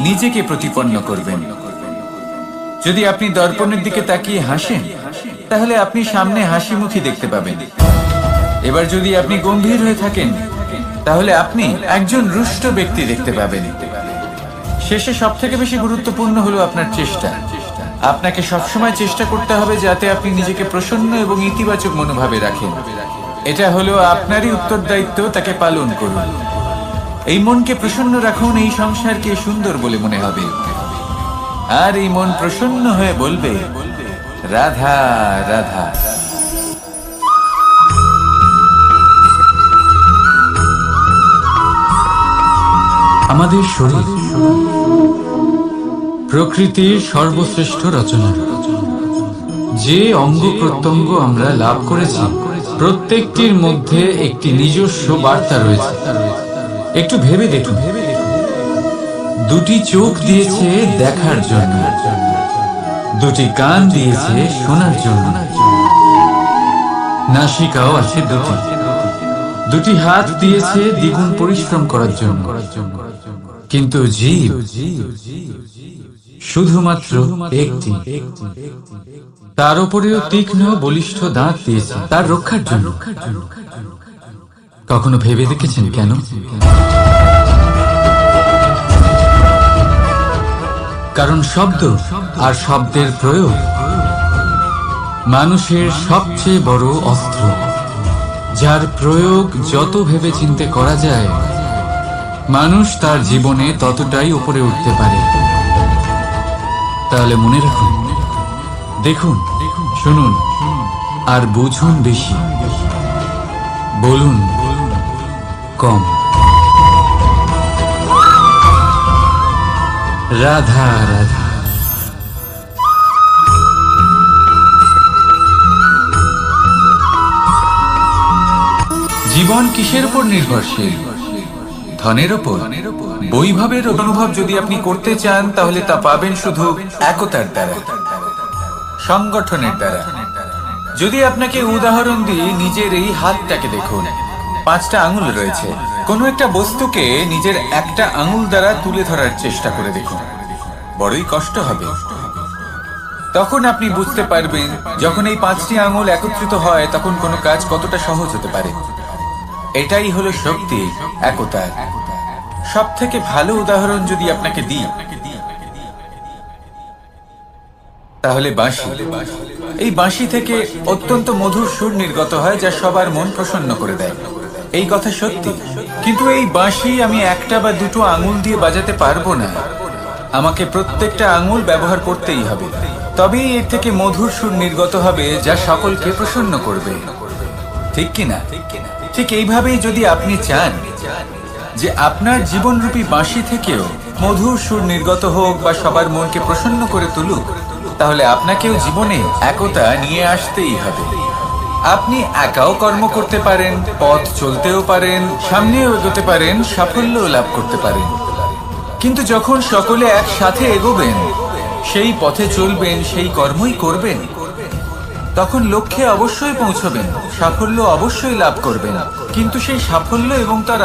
নিজেকে প্রতিপন্ন করবেন। যদি আপনি দর্পণের দিকে তাকিয়ে হাসেন তাহলে আপনি সামনে হাসি মুখী দেখতে পাবেন। এবার যদি আপনি গম্ভীর হয়ে থাকেন তাহলে আপনি একজন রুষ্ট ব্যক্তি দেখতে পাবেন। শেষে সব থেকে বেশি গুরুত্বপূর্ণ হলো আপনার চেষ্টা। আপনাকে সবসময় চেষ্টা করতে হবে যাতে আপনি নিজেকে প্রসন্ন এবং ইতিবাচক মনোভাবে রাখেন। এটা হলো আপনারই উত্তরদায়িত্ব, তাকে পালন করুন। এই মনকে প্রসন্ন রাখুন, এই সংসারকে সুন্দর বলে মনে হবে। আর এই মন প্রসন্ন হয়ে বলবে, রাধা রাধা। আমাদের শরীর প্রকৃতির সর্বশ্রেষ্ঠ রচনা। যে অঙ্গ প্রত্যঙ্গ আমরা লাভ করেছি প্রত্যেকটির মধ্যে একটি নিজস্ব বার্তা রয়েছে। একটু ভেবে দেখুন, দুটি চোখ দিয়েছে দেখার জন্য, দুটি কান দিয়েছে শোনার জন্য, নাসিকাও আছে দুটি, দুটি হাত দিয়েছে দ্বিগুণ পরিশ্রম করার জন্য। কিন্তু জীব শুধুমাত্র একটি। তার উপরেও তীক্ষ্ণ বলিষ্ঠ দাঁত দিয়েছে তার রক্ষার জন্য। কখনো ভেবে দেখেছেন কেন? কারণ শব্দ আর শব্দের প্রয়োগ মানুষের সবচেয়ে বড় অস্ত্র, যার প্রয়োগ যত ভেবে চিন্তে করা যায় মানুষ তার জীবনে ততটাই উপরে উঠতে পারে। তাহলে মনে রাখুন, দেখুন, শুনুন আর বুঝুন বেশি, বলুন কম। রাধা রাধা। জীবন কিসের উপর নির্ভরশীল? ধনের উপর। বৈভবের অনুভব যদি আপনি করতে চান তাহলে তা পাবেন শুধু একতার দ্বারা, সংগঠনের দ্বারা। যদি আপনাকে উদাহরণ দিই, নিজের এই হাতটাকে দেখুন। 5টা আঙুল রয়েছে। কোনো একটা বস্তুকে নিজের একটা আঙুল দ্বারা তুলে ধরার চেষ্টা করে দেখুন, বড়ই কষ্ট হবে। তখন আপনি বুঝতে পারবেন যখন এই 5টি আঙুল একত্রিত হয় তখন কোনো কাজ কতটা সহজ হতে পারে। এটাই হলো শক্তি একতার। সব থেকে ভালো উদাহরণ যদি আপনাকে দিই তাহলে বাঁশি। এই বাঁশি থেকে অত্যন্ত মধুর সুর নির্গত হয় যা সবার মন প্রসন্ন করে দেয়। এই কথা সত্যি, কিন্তু এই বাঁশি আমি একটা বা দুটো আঙুল দিয়ে বাজাতে পারবো না। আমাকে প্রত্যেকটা আঙুল ব্যবহার করতেই হবে, তবেই এর থেকে মধুর সুর নির্গত হবে যা সকলকে প্রসন্ন করবে, ঠিক কিনা? ঠিক এইভাবেই যদি আপনি চান যে আপনার জীবনরূপী বাঁশি থেকেও মধুর সুর নির্গত হোক বা সবার মনকে প্রসন্ন করে তুলুক, তাহলে আপনাকেও জীবনে একতা নিয়ে আসতেই হবে। আপনি একাও কর্ম করতে পারেন, পথ চলতেও পারেন, সামনেও এগোতে পারেন, সাফল্যও লাভ করতে পারেন। কিন্তু যখন সকলে একসাথে এগোবেন, সেই পথে চলবেন, সেই কর্মই করবেন, তখন লক্ষ্যে অবশ্যই পৌঁছবেন, সাফল্য অবশ্যই লাভ করবেন। কিন্তু সেই সাফল্য এবং তার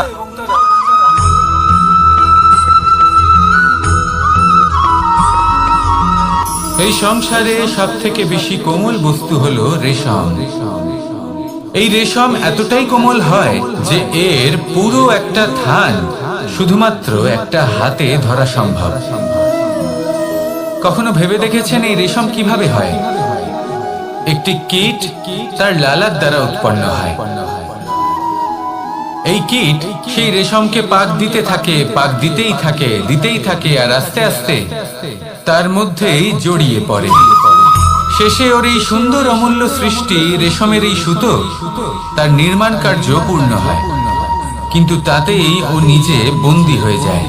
এই সংসারে সব থেকে বেশি কোমল বস্তু হলো রেশম। এই রেশম এতটাই কোমল হয় যে এর পুরো একটা থান শুধুমাত্র একটা হাতে ধরা সম্ভব। কখনো ভেবে দেখেছেন এই রেশম কিভাবে হয়? একটি কীট তার লালার দ্বারা উৎপন্ন হয়। এই কীট সেই রেশমকে পাক দিতে থাকে, পাক দিতেই থাকে, আর আস্তে আস্তে তার মধ্যেই জড়িয়ে পড়ে। শেষে ওর এই সুন্দর অমূল্য সৃষ্টি রেশমের এই সুতো তার নির্মাণ কার্য পূর্ণ হয়, কিন্তু তাতেই ও নিজে বন্দী হয়ে যায়।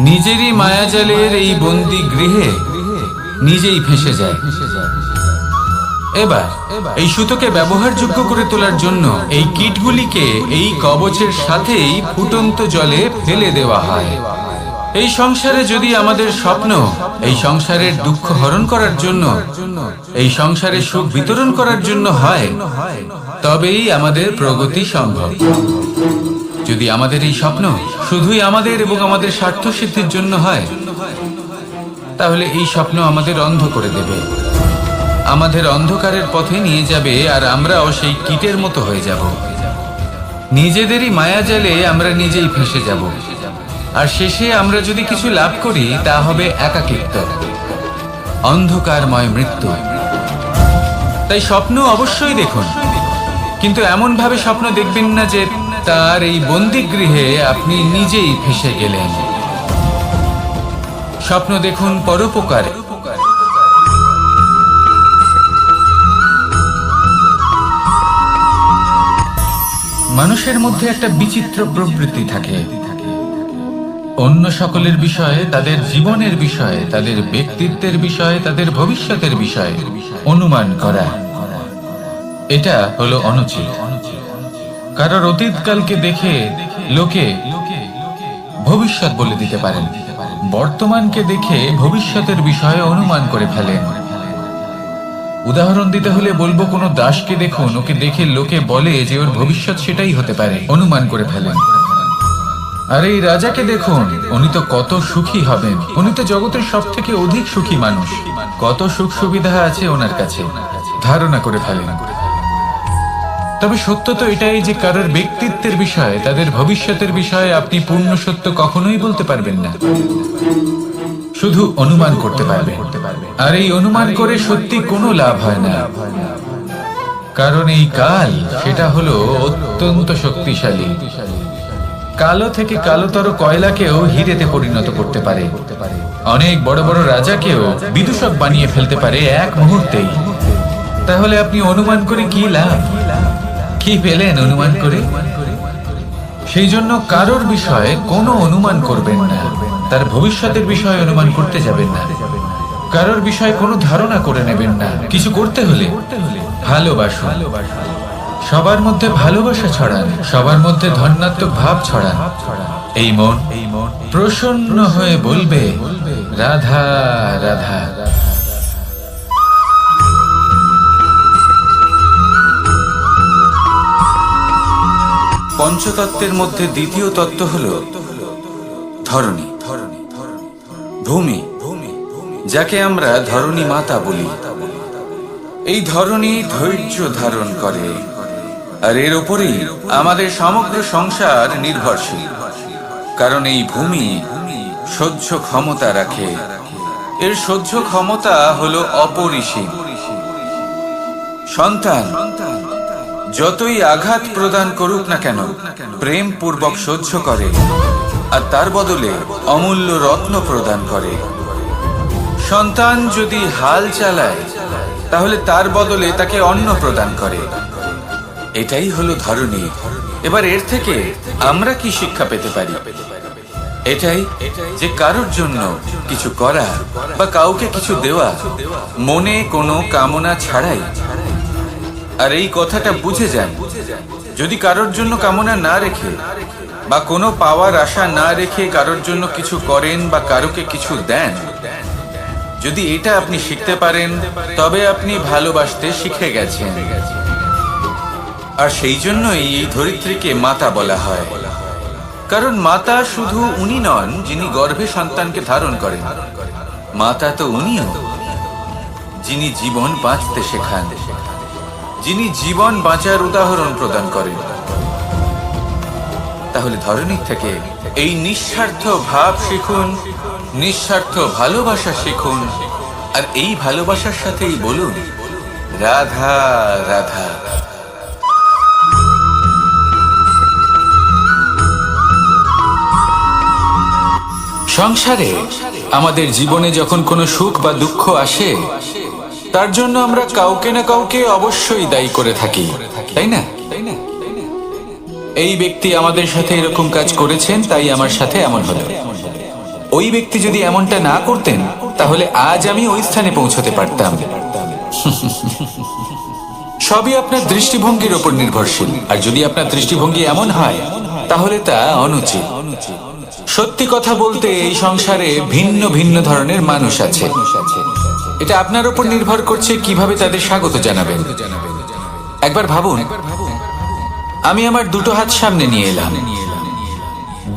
নিজেরই মায়াজালের এই বন্দী গৃহে নিজেই ফেঁসে যায়। এবার এই সুতোকে ব্যবহারযোগ্য করে তোলার জন্য এই কীটগুলিকে এই কবচের সাথেই ফুটন্ত জলে ফেলে দেওয়া হয়। এই সংসারে যদি আমাদের স্বপ্ন এই সংসারের দুঃখ হরণ করার জন্য, এই সংসারে সুখ বিতরণ করার জন্য হয়, তবেই আমাদের প্রগতি সম্ভব। যদি আমাদের এই স্বপ্ন শুধুই আমাদের এবং আমাদের স্বার্থ সিদ্ধির জন্য হয়, তাহলে এই স্বপ্ন আমাদের অন্ধ করে দেবে, আমাদের অন্ধকারের পথে নিয়ে যাবে, আর আমরাও সেই কীটের মতো হয়ে যাব। নিজেদেরই মায়াজালে আমরা নিজেই ফেঁসে যাব, আর শেষে আমরা যদি কিছু লাভ করি তা হবে একাকিত্ব, অন্ধকারময় মৃত্যু। তাই স্বপ্ন অবশ্যই দেখুন, কিন্তু এমন ভাবে স্বপ্ন দেখবেন না যে তার এই বন্দিগৃহে আপনি নিজেই ফেঁসে গেলেন। স্বপ্ন দেখুন পরোপকারে। মানুষের মধ্যে একটা বিচিত্র প্রবৃত্তি থাকে, অন্য সকলের বিষয়ে, তাদের জীবনের বিষয়ে, তাদের ব্যক্তিত্বের বিষয়ে, তাদের ভবিষ্যতের বিষয়ে অনুমান করা। এটা হলো অনুচিত। কারোর অতীতকালকে দেখে লোকে ভবিষ্যৎ বলে দিতে পারেন, বর্তমানকে দেখে ভবিষ্যতের বিষয়ে অনুমান করে ফেলেন। উদাহরণ দিতে হলে বলবো, কোনো দাসকে দেখুন, ওকে দেখে লোকে বলে যে ওর ভবিষ্যৎ সেটাই হতে পারে, অনুমান করে ফেলেন। আর এই রাজাকে দেখুন, উনি তো কত সুখী হবেন, উনি তো জগতের সব থেকে অধিক সুখী মানুষ, কত সুখ সুবিধা আছে ওনার কাছে, ধারণা করে ফেলেন। তবে সত্য তো এটাই যে কারোর ব্যক্তিত্বের বিষয়ে, তাদের ভবিষ্যতের বিষয়ে আপনি পূর্ণ সত্য কখনোই বলতে পারবেন না, শুধু অনুমান করতে পারবেন। আর এই অনুমান করে সত্যি কোনো লাভ হয় না, কারণ এই কাল সেটা হলো অত্যন্ত শক্তিশালী। কালো থেকে কালোতর কয়লাকেও হিরেতে পরিণত করতে পারে, অনেক বড় বড় রাজাকেও বিদূষক বানিয়ে ফেলতে পারে এক মুহূর্তেই। তাহলে আপনি অনুমান করে কি লাভ? কি পেলেন অনুমান করে? সেই জন্য কারোর বিষয়ে কোনো অনুমান করবেন না, তার ভবিষ্যতের বিষয়ে অনুমান করতে যাবেন না, কারোর বিষয়ে কোনো ধারণা করে নেবেন না। কিছু করতে হলে ভালোবাসুন, সবার মধ্যে ভালোবাসা ছড়ান, সবার মধ্যে ধন্যাত্মক ভাব ছড়ান। এই মন প্রসন্ন হয়ে বলবে রাধা রাধা। পঞ্চতত্ত্বের মধ্যে দ্বিতীয় তত্ত্ব হল ধরণী, ভূমি, যাকে আমরা ধরণী মাতা বলি। এই ধরণী ধৈর্য ধারণ করে, আর এর উপরেই আমাদের সমগ্র সংসার নির্ভরশীল। কারণ এই ভূমি সহ্য ক্ষমতা রাখে, এর সহ্য ক্ষমতা হলো অপরিসীম। সন্তান যতই আঘাত প্রদান করুক না কেন, প্রেম পূর্বক সহ্য করে, আর তার বদলে অমূল্য রত্ন প্রদান করে। সন্তান যদি হাল চালায়, তাহলে তার বদলে তাকে অন্ন প্রদান করে। এটাই হলো ধরণী। এবার এর থেকে আমরা কি শিক্ষা পেতে পারি? এটাই যে কারোর জন্য কিছু করা বা কাউকে কিছু দেওয়া মনে কোনো কামনা ছাড়াই। আর এই কথাটা বুঝে যান, যদি কারোর জন্য কামনা না রেখে বা কোনো পাওয়ার আশা না রেখে কারোর জন্য কিছু করেন বা কারোকে কিছু দেন, যদি এটা আপনি শিখতে পারেন, তবে আপনি ভালোবাসতে শিখে গেছেন। আর সেই জন্যই এই ধরিত্রীকে মাতা বলা হয়। কারণ মাতা শুধু উনি নন যিনি গর্ভে সন্তানকে ধারণ করেন, মাতা তো উনিও যিনি জীবন বাঁচতে শেখান, যিনি জীবন বাঁচার উদাহরণ প্রদান করেন। তাহলে ধরণীর থেকে এই নিঃস্বার্থ ভাব শিখুন, নিঃস্বার্থ ভালোবাসা শিখুন, আর এই ভালোবাসার সাথেই বলুন রাধা রাধা। সংসারে আমাদের জীবনে যখন কোনো সুখ বা দুঃখ আসে, তার জন্য আমরা কাউকে না কাউকে অবশ্যই দায়ী করে থাকি, তাই না? এই ব্যক্তি আমাদের সাথে এরকম কাজ করেছেন, তাই আমার সাথে এমন হলো। ওই ব্যক্তি যদি এমনটা না করতেন, তাহলে আজ আমি ওই স্থানে পৌঁছতে পারতাম। সবই আপনার দৃষ্টিভঙ্গির উপর নির্ভরশীল। আর যদি আপনার দৃষ্টিভঙ্গি এমন হয়, তাহলে তা অনুচিত। সত্যি কথা বলতে এই সংসারে ভিন্ন ভিন্ন ধরনের মানুষ আছে। এটা আপনার উপর নির্ভর করছে কিভাবে তাদের স্বাগত জানাবেন। একবার ভাবুন, আমি আমার দুটো হাত সামনে নিয়ে এলাম,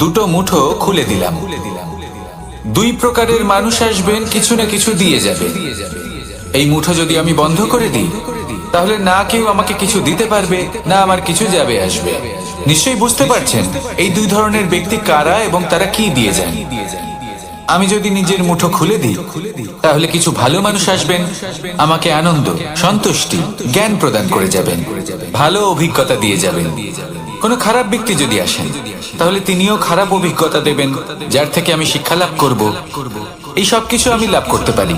দুটো মুঠো খুলে দিলাম। দুই প্রকারের মানুষ আসবেন, কিছু না কিছু দিয়ে যাবে। এই মুঠো যদি আমি বন্ধ করে দিই, তাহলে না কেউ আমাকে কিছু দিতে পারবে, না আমার কিছু যাবে আসবে। নিশ্চয়ই বুঝতে পারছেন এই দুই ধরনের ব্যক্তি কারা এবং তারা কি দিয়ে যান। আমি যদি নিজের মুঠো খুলে দিই, তাহলে কিছু ভালো মানুষ আসবেন, আমাকে আনন্দ, সন্তুষ্টি, জ্ঞান প্রদান করে যাবেন, ভালো অভিজ্ঞতা দিয়ে যাবেন। কোনো খারাপ ব্যক্তি যদি আসেন, তাহলে তিনিও খারাপ অভিজ্ঞতা দেবেন, যার থেকে আমি শিক্ষা লাভ করব। এই সব কিছু আমি লাভ করতে পারি।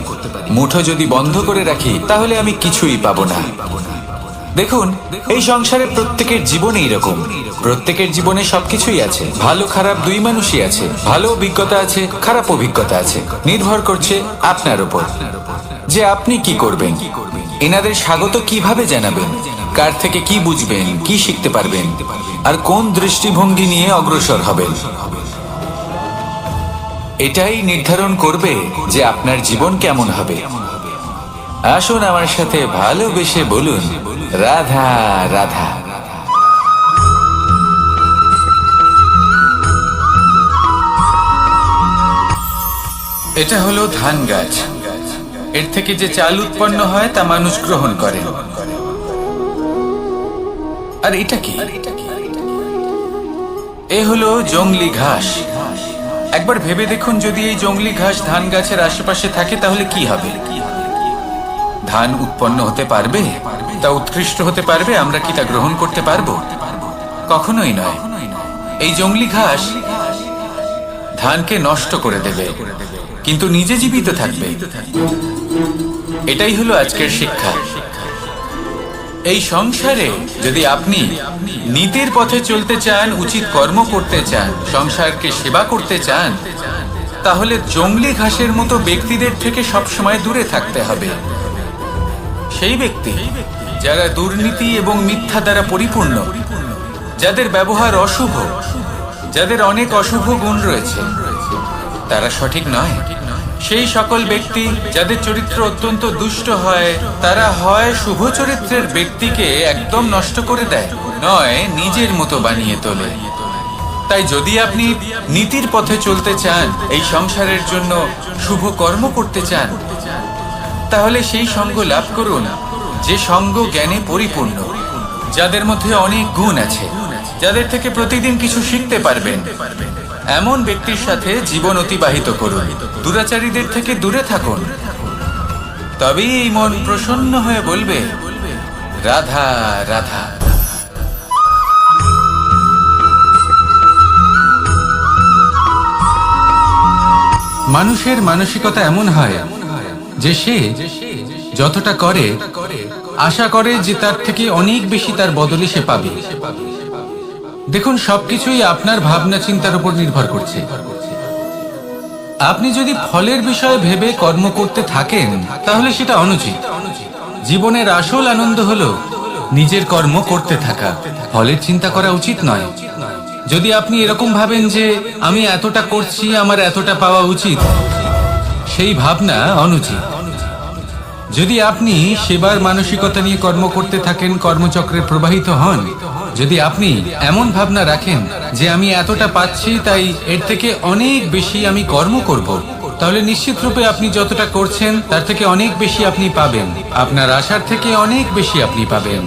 মুঠো যদি বন্ধ করে রাখি, তাহলে আমি কিছুই পাবো না। দেখুন, এই সংসারে প্রত্যেকের জীবনে এরকম। প্রত্যেকের জীবনে সবকিছুই আছে, ভালো খারাপ দুই মানুষই আছে। ভালো অভিজ্ঞতা আছে, খারাপ অভিজ্ঞতা আছে। নির্ভর করছে আপনার উপর যে আপনি কি করবেন, এনাদের স্বাগত কিভাবে জানাবেন, কার থেকে কি বুঝবেন, কি শিখতে পারবেন, আর কোন দৃষ্টিভঙ্গি নিয়ে অগ্রসর হবেন। এটাই নির্ধারণ করবে যে আপনার জীবন কেমন হবে। আসুন আমার সাথে ভালোবেসে বলুন রাধা রাধা। এটা হলো ধান গাছ। এর থেকে যে চাল উৎপন্ন হয় তা মানুষ গ্রহণ করে। আর এটা কি? এ হলো জংলি ঘাস। একবার ভেবে দেখুন, যদি এই জংলি ঘাস ধান গাছের আশেপাশে থাকে, তাহলে কি হবে? ধান উৎপন্ন হতে পারবে? তা উৎকৃষ্ট হতে পারবে? আমরা কি তা গ্রহণ করতে পারবো? কখনোই নয়। এই জংলি ঘাস ধানকে নষ্ট করে দেবে, কিন্তু নিজে জীবিত থাকবে। এটাই হলো আজকের শিক্ষা। এই সংসারে যদি আপনি নীতির পথে চলতে চান, উচিত কর্ম করতে চান, সংসারকে সেবা করতে চান, তাহলে জংলি ঘাসের মতো ব্যক্তিদের থেকে সবসময় দূরে থাকতে হবে। সেই ব্যক্তি যারা দুর্নীতি এবং মিথ্যা দ্বারা পরিপূর্ণ, যাদের ব্যবহার অশুভ, যাদের অনেক অশুভ গুণ রয়েছে, তারা সঠিক নয়। সেই সকল ব্যক্তি যাদের চরিত্র অত্যন্ত দুষ্ট হয়, তারা হয় শুভ চরিত্রের ব্যক্তিকে একদম নষ্ট করে দেয়, নয় নিজের মতো বানিয়ে তোলে। তাই যদি আপনি নীতির পথে চলতে চান, এই সংসারের জন্য শুভ কর্ম করতে চান, তাহলে সেই সঙ্গ লাভ করুন যে সঙ্গ জ্ঞানে পরিপূর্ণ, যাদের মধ্যে অনেক গুণ আছে, যাদের থেকে প্রতিদিন কিছু শিখতে পারবেন। এমন ব্যক্তির সাথে জীবন অতিবাহিত করুন, দুরাচারীদের থেকে দূরে থাকুন। তবেই এই মন প্রসন্ন হয়ে বলবে, রাধা রাধা। মানুষের মানসিকতা এমন হয় যে সে যতটা করে আশা করে যে তার থেকে অনেক বেশি তার বদলে সে পাবে। দেখুন, সবকিছুই আপনার ভাবনা চিন্তার উপর নির্ভর করছে। আপনি যদি ফলের বিষয়ে ভেবে কর্ম করতে থাকেন, তাহলে সেটা অনুচিত। জীবনের আসল আনন্দ হলো নিজের কর্ম করতে থাকা, ফলের চিন্তা করা উচিত নয়। যদি আপনি এরকম ভাবেন যে আমি এতটা করছি, আমার এতটা পাওয়া উচিত, সেই ভাবনা অনুচিত। যদি আপনি সেবার মানসিকতা নিয়ে কর্ম করতে থাকেন, কর্মচক্রে প্রবাহিত হন, যদি আপনি এমন ভাবনা রাখেন যে আমি এতটা পাচ্ছি, তাই এর থেকে অনেক বেশি আমি কর্ম করব, তাহলে নিশ্চিত রূপে আপনি যতটা করছেন তার থেকে অনেক বেশি আপনি পাবেন। আপনার আশার থেকে অনেক বেশি আপনি পাবেন।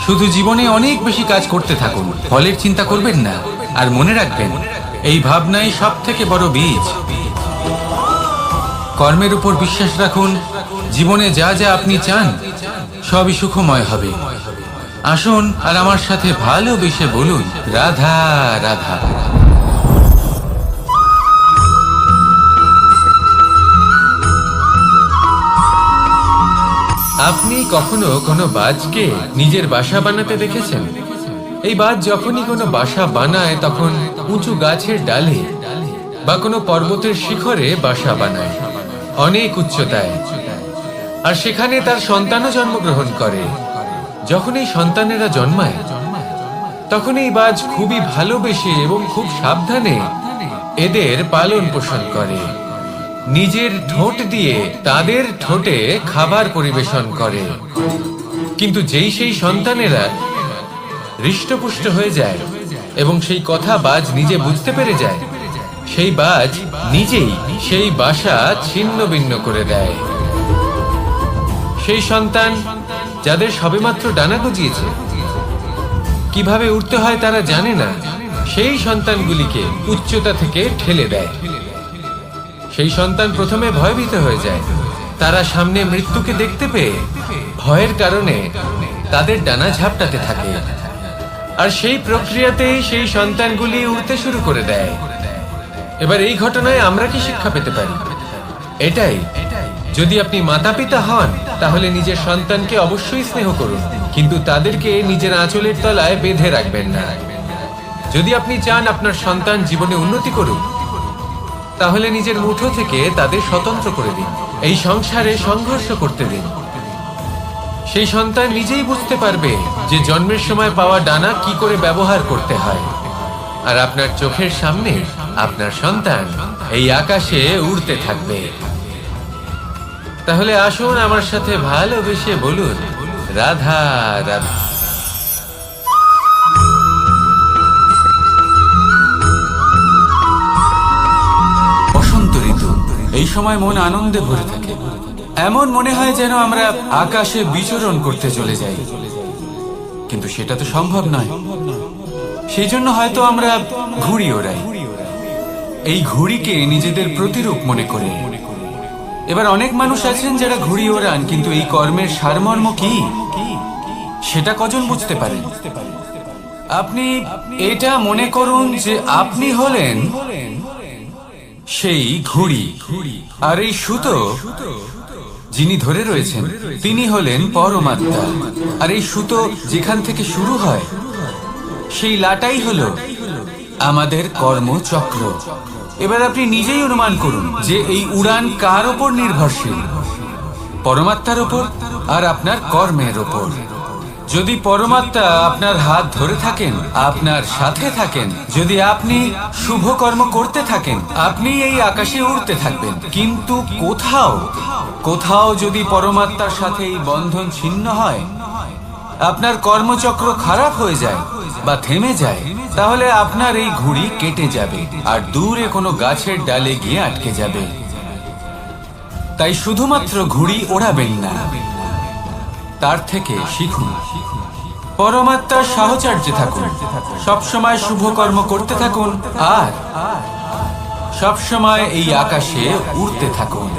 শুধু জীবনে অনেক বেশি কাজ করতে থাকুন, ফলের চিন্তা করবেন না। আর মনে রাখবেন, এই ভাবনাই সব থেকে বড় বীজ। কর্মের উপর বিশ্বাস রাখুন। জীবনে যা যা আপনি চান সবই সুখময় হবে। আসুন আর আমার সাথে ভালোবেসে বলুন, রাধা রাধা। আপনি কখনো কোনো বাজকে নিজের বাসা বানাতে দেখেছেন? এই বাজ যখনই কোনো বাসা বানায়, তখন উঁচু গাছের ডালে বা কোনো পর্বতের শিখরে বাসা বানায়, অনেক উচ্চতায়। আর সেখানে তার সন্তানও জন্মগ্রহণ করে। যখন এই সন্তানেরা জন্মায়, তখন এই বাজ খুবই ভালোবেসে এবং খুব সাবধানে এদের পালন পোষণ করে। নিজের ঠোঁট দিয়ে তাদের ঠোঁটে খাবার পরিবেশন করে। কিন্তু যেই সেই সন্তানেরা হৃষ্টপুষ্ট হয়ে যায় এবং সেই কথা বাজ নিজে বুঝতে পেরে যায়, সেই বাজ নিজেই সেই বাসা ছিন্ন ভিন্ন করে দেয়। সেই সন্তান যাদের সবেমাত্র ডানা গজিয়েছে, কিভাবে উঠতে হয় তারা জানে না, সেই সন্তানগুলিকে উচ্চতা থেকে ঠেলে দেয়। সেই সন্তান প্রথমে ভয়ভীত হয়ে যায়। তারা সামনে মৃত্যুকে দেখতে পেয়ে ভয়ের কারণে তাদের ডানা ঝাপটাতে থাকে। আর সেই প্রক্রিয়াতেই সেই সন্তানগুলি উড়তে শুরু করে দেয়। এবার এই ঘটনায় আমরা কি শিক্ষা পেতে পারি? এটাই, যদি আপনি মাতা পিতা হন, তাহলে নিজের সন্তানকে অবশ্যই স্নেহ করুন, কিন্তু তাদেরকে নিজের আঁচলের তলায় বেঁধে রাখবেন না। যদি আপনি চান আপনার সন্তান জীবনে উন্নতি করুক, তাহলে নিজের মুঠো থেকে তাদের স্বতন্ত্র করে দিন। এই সংসারে সংঘর্ষ করতে দিন। সেই সন্তান নিজেই বুঝতে পারবে যে জন্মের সময় পাওয়া ডানা কি করে ব্যবহার করতে হয়। আর আপনার চোখের সামনে আপনার সন্তান এই আকাশে উড়তে থাকবে। তাহলে আসুন আমার সাথে ভালোবেসে বলুন, রাধা রাধা। বসন্ত ঋতু, এই সময় মন আনন্দে ভরে থাকে। এমন মনে হয় যেন আমরা আকাশে বিচরণ করতে চলে যাই, কিন্তু সেটা তো সম্ভব নয়। সেই জন্য হয়তো আমরা ঘুড়ি ওড়াই, এই ঘুড়িকে নিজেদের প্রতিরূপ মনে করে। এবার অনেক মানুষ আছেন যারা ঘুড়ি ওড়ান, কিন্তু এই কর্মের সারমর্ম কি সেটা কজন বুঝতে পারেন? আপনি এটা মনে করুন যে আপনি হলেন সেই ঘুড়ি, আর এই সুতো যিনি ধরে রয়েছেন তিনি হলেন পরমাত্মা। আর এই সুতো যেখান থেকে শুরু হয়, সেই লাটাই হলো আমাদের কর্মচক্র। এবার আপনি নিজেই অনুমান করুন যে এই উড়ান কার ওপর নির্ভরশীল? পরমাত্মার ওপর আর আপনার কর্মের ওপর। যদি পরমাত্মা আপনার হাত ধরে থাকেন, আপনার সাথে থাকেন, যদি আপনি শুভ কর্ম করতে থাকেন, আপনি এই আকাশে উড়তে থাকবেন। কিন্তু কোথাও কোথাও যদি পরমাত্মার সাথে এই বন্ধন ছিন্ন হয়, আপনার কর্মচক্র খারাপ হয়ে যায় বা থেমে যায়, তাহলে আপনার এই ঘুড়ি কেটে যাবে আর দূরে কোনো গাছের ডালে গিয়ে আটকে যাবে। তাই শুধুমাত্র ঘুড়ি ওড়াবেন না, তার থেকে শিখুন। পরমাত্মার সাহচর্যে থাকুন, সবসময় শুভ কর্ম করতে থাকুন আর সবসময় এই আকাশে উড়তে থাকুন।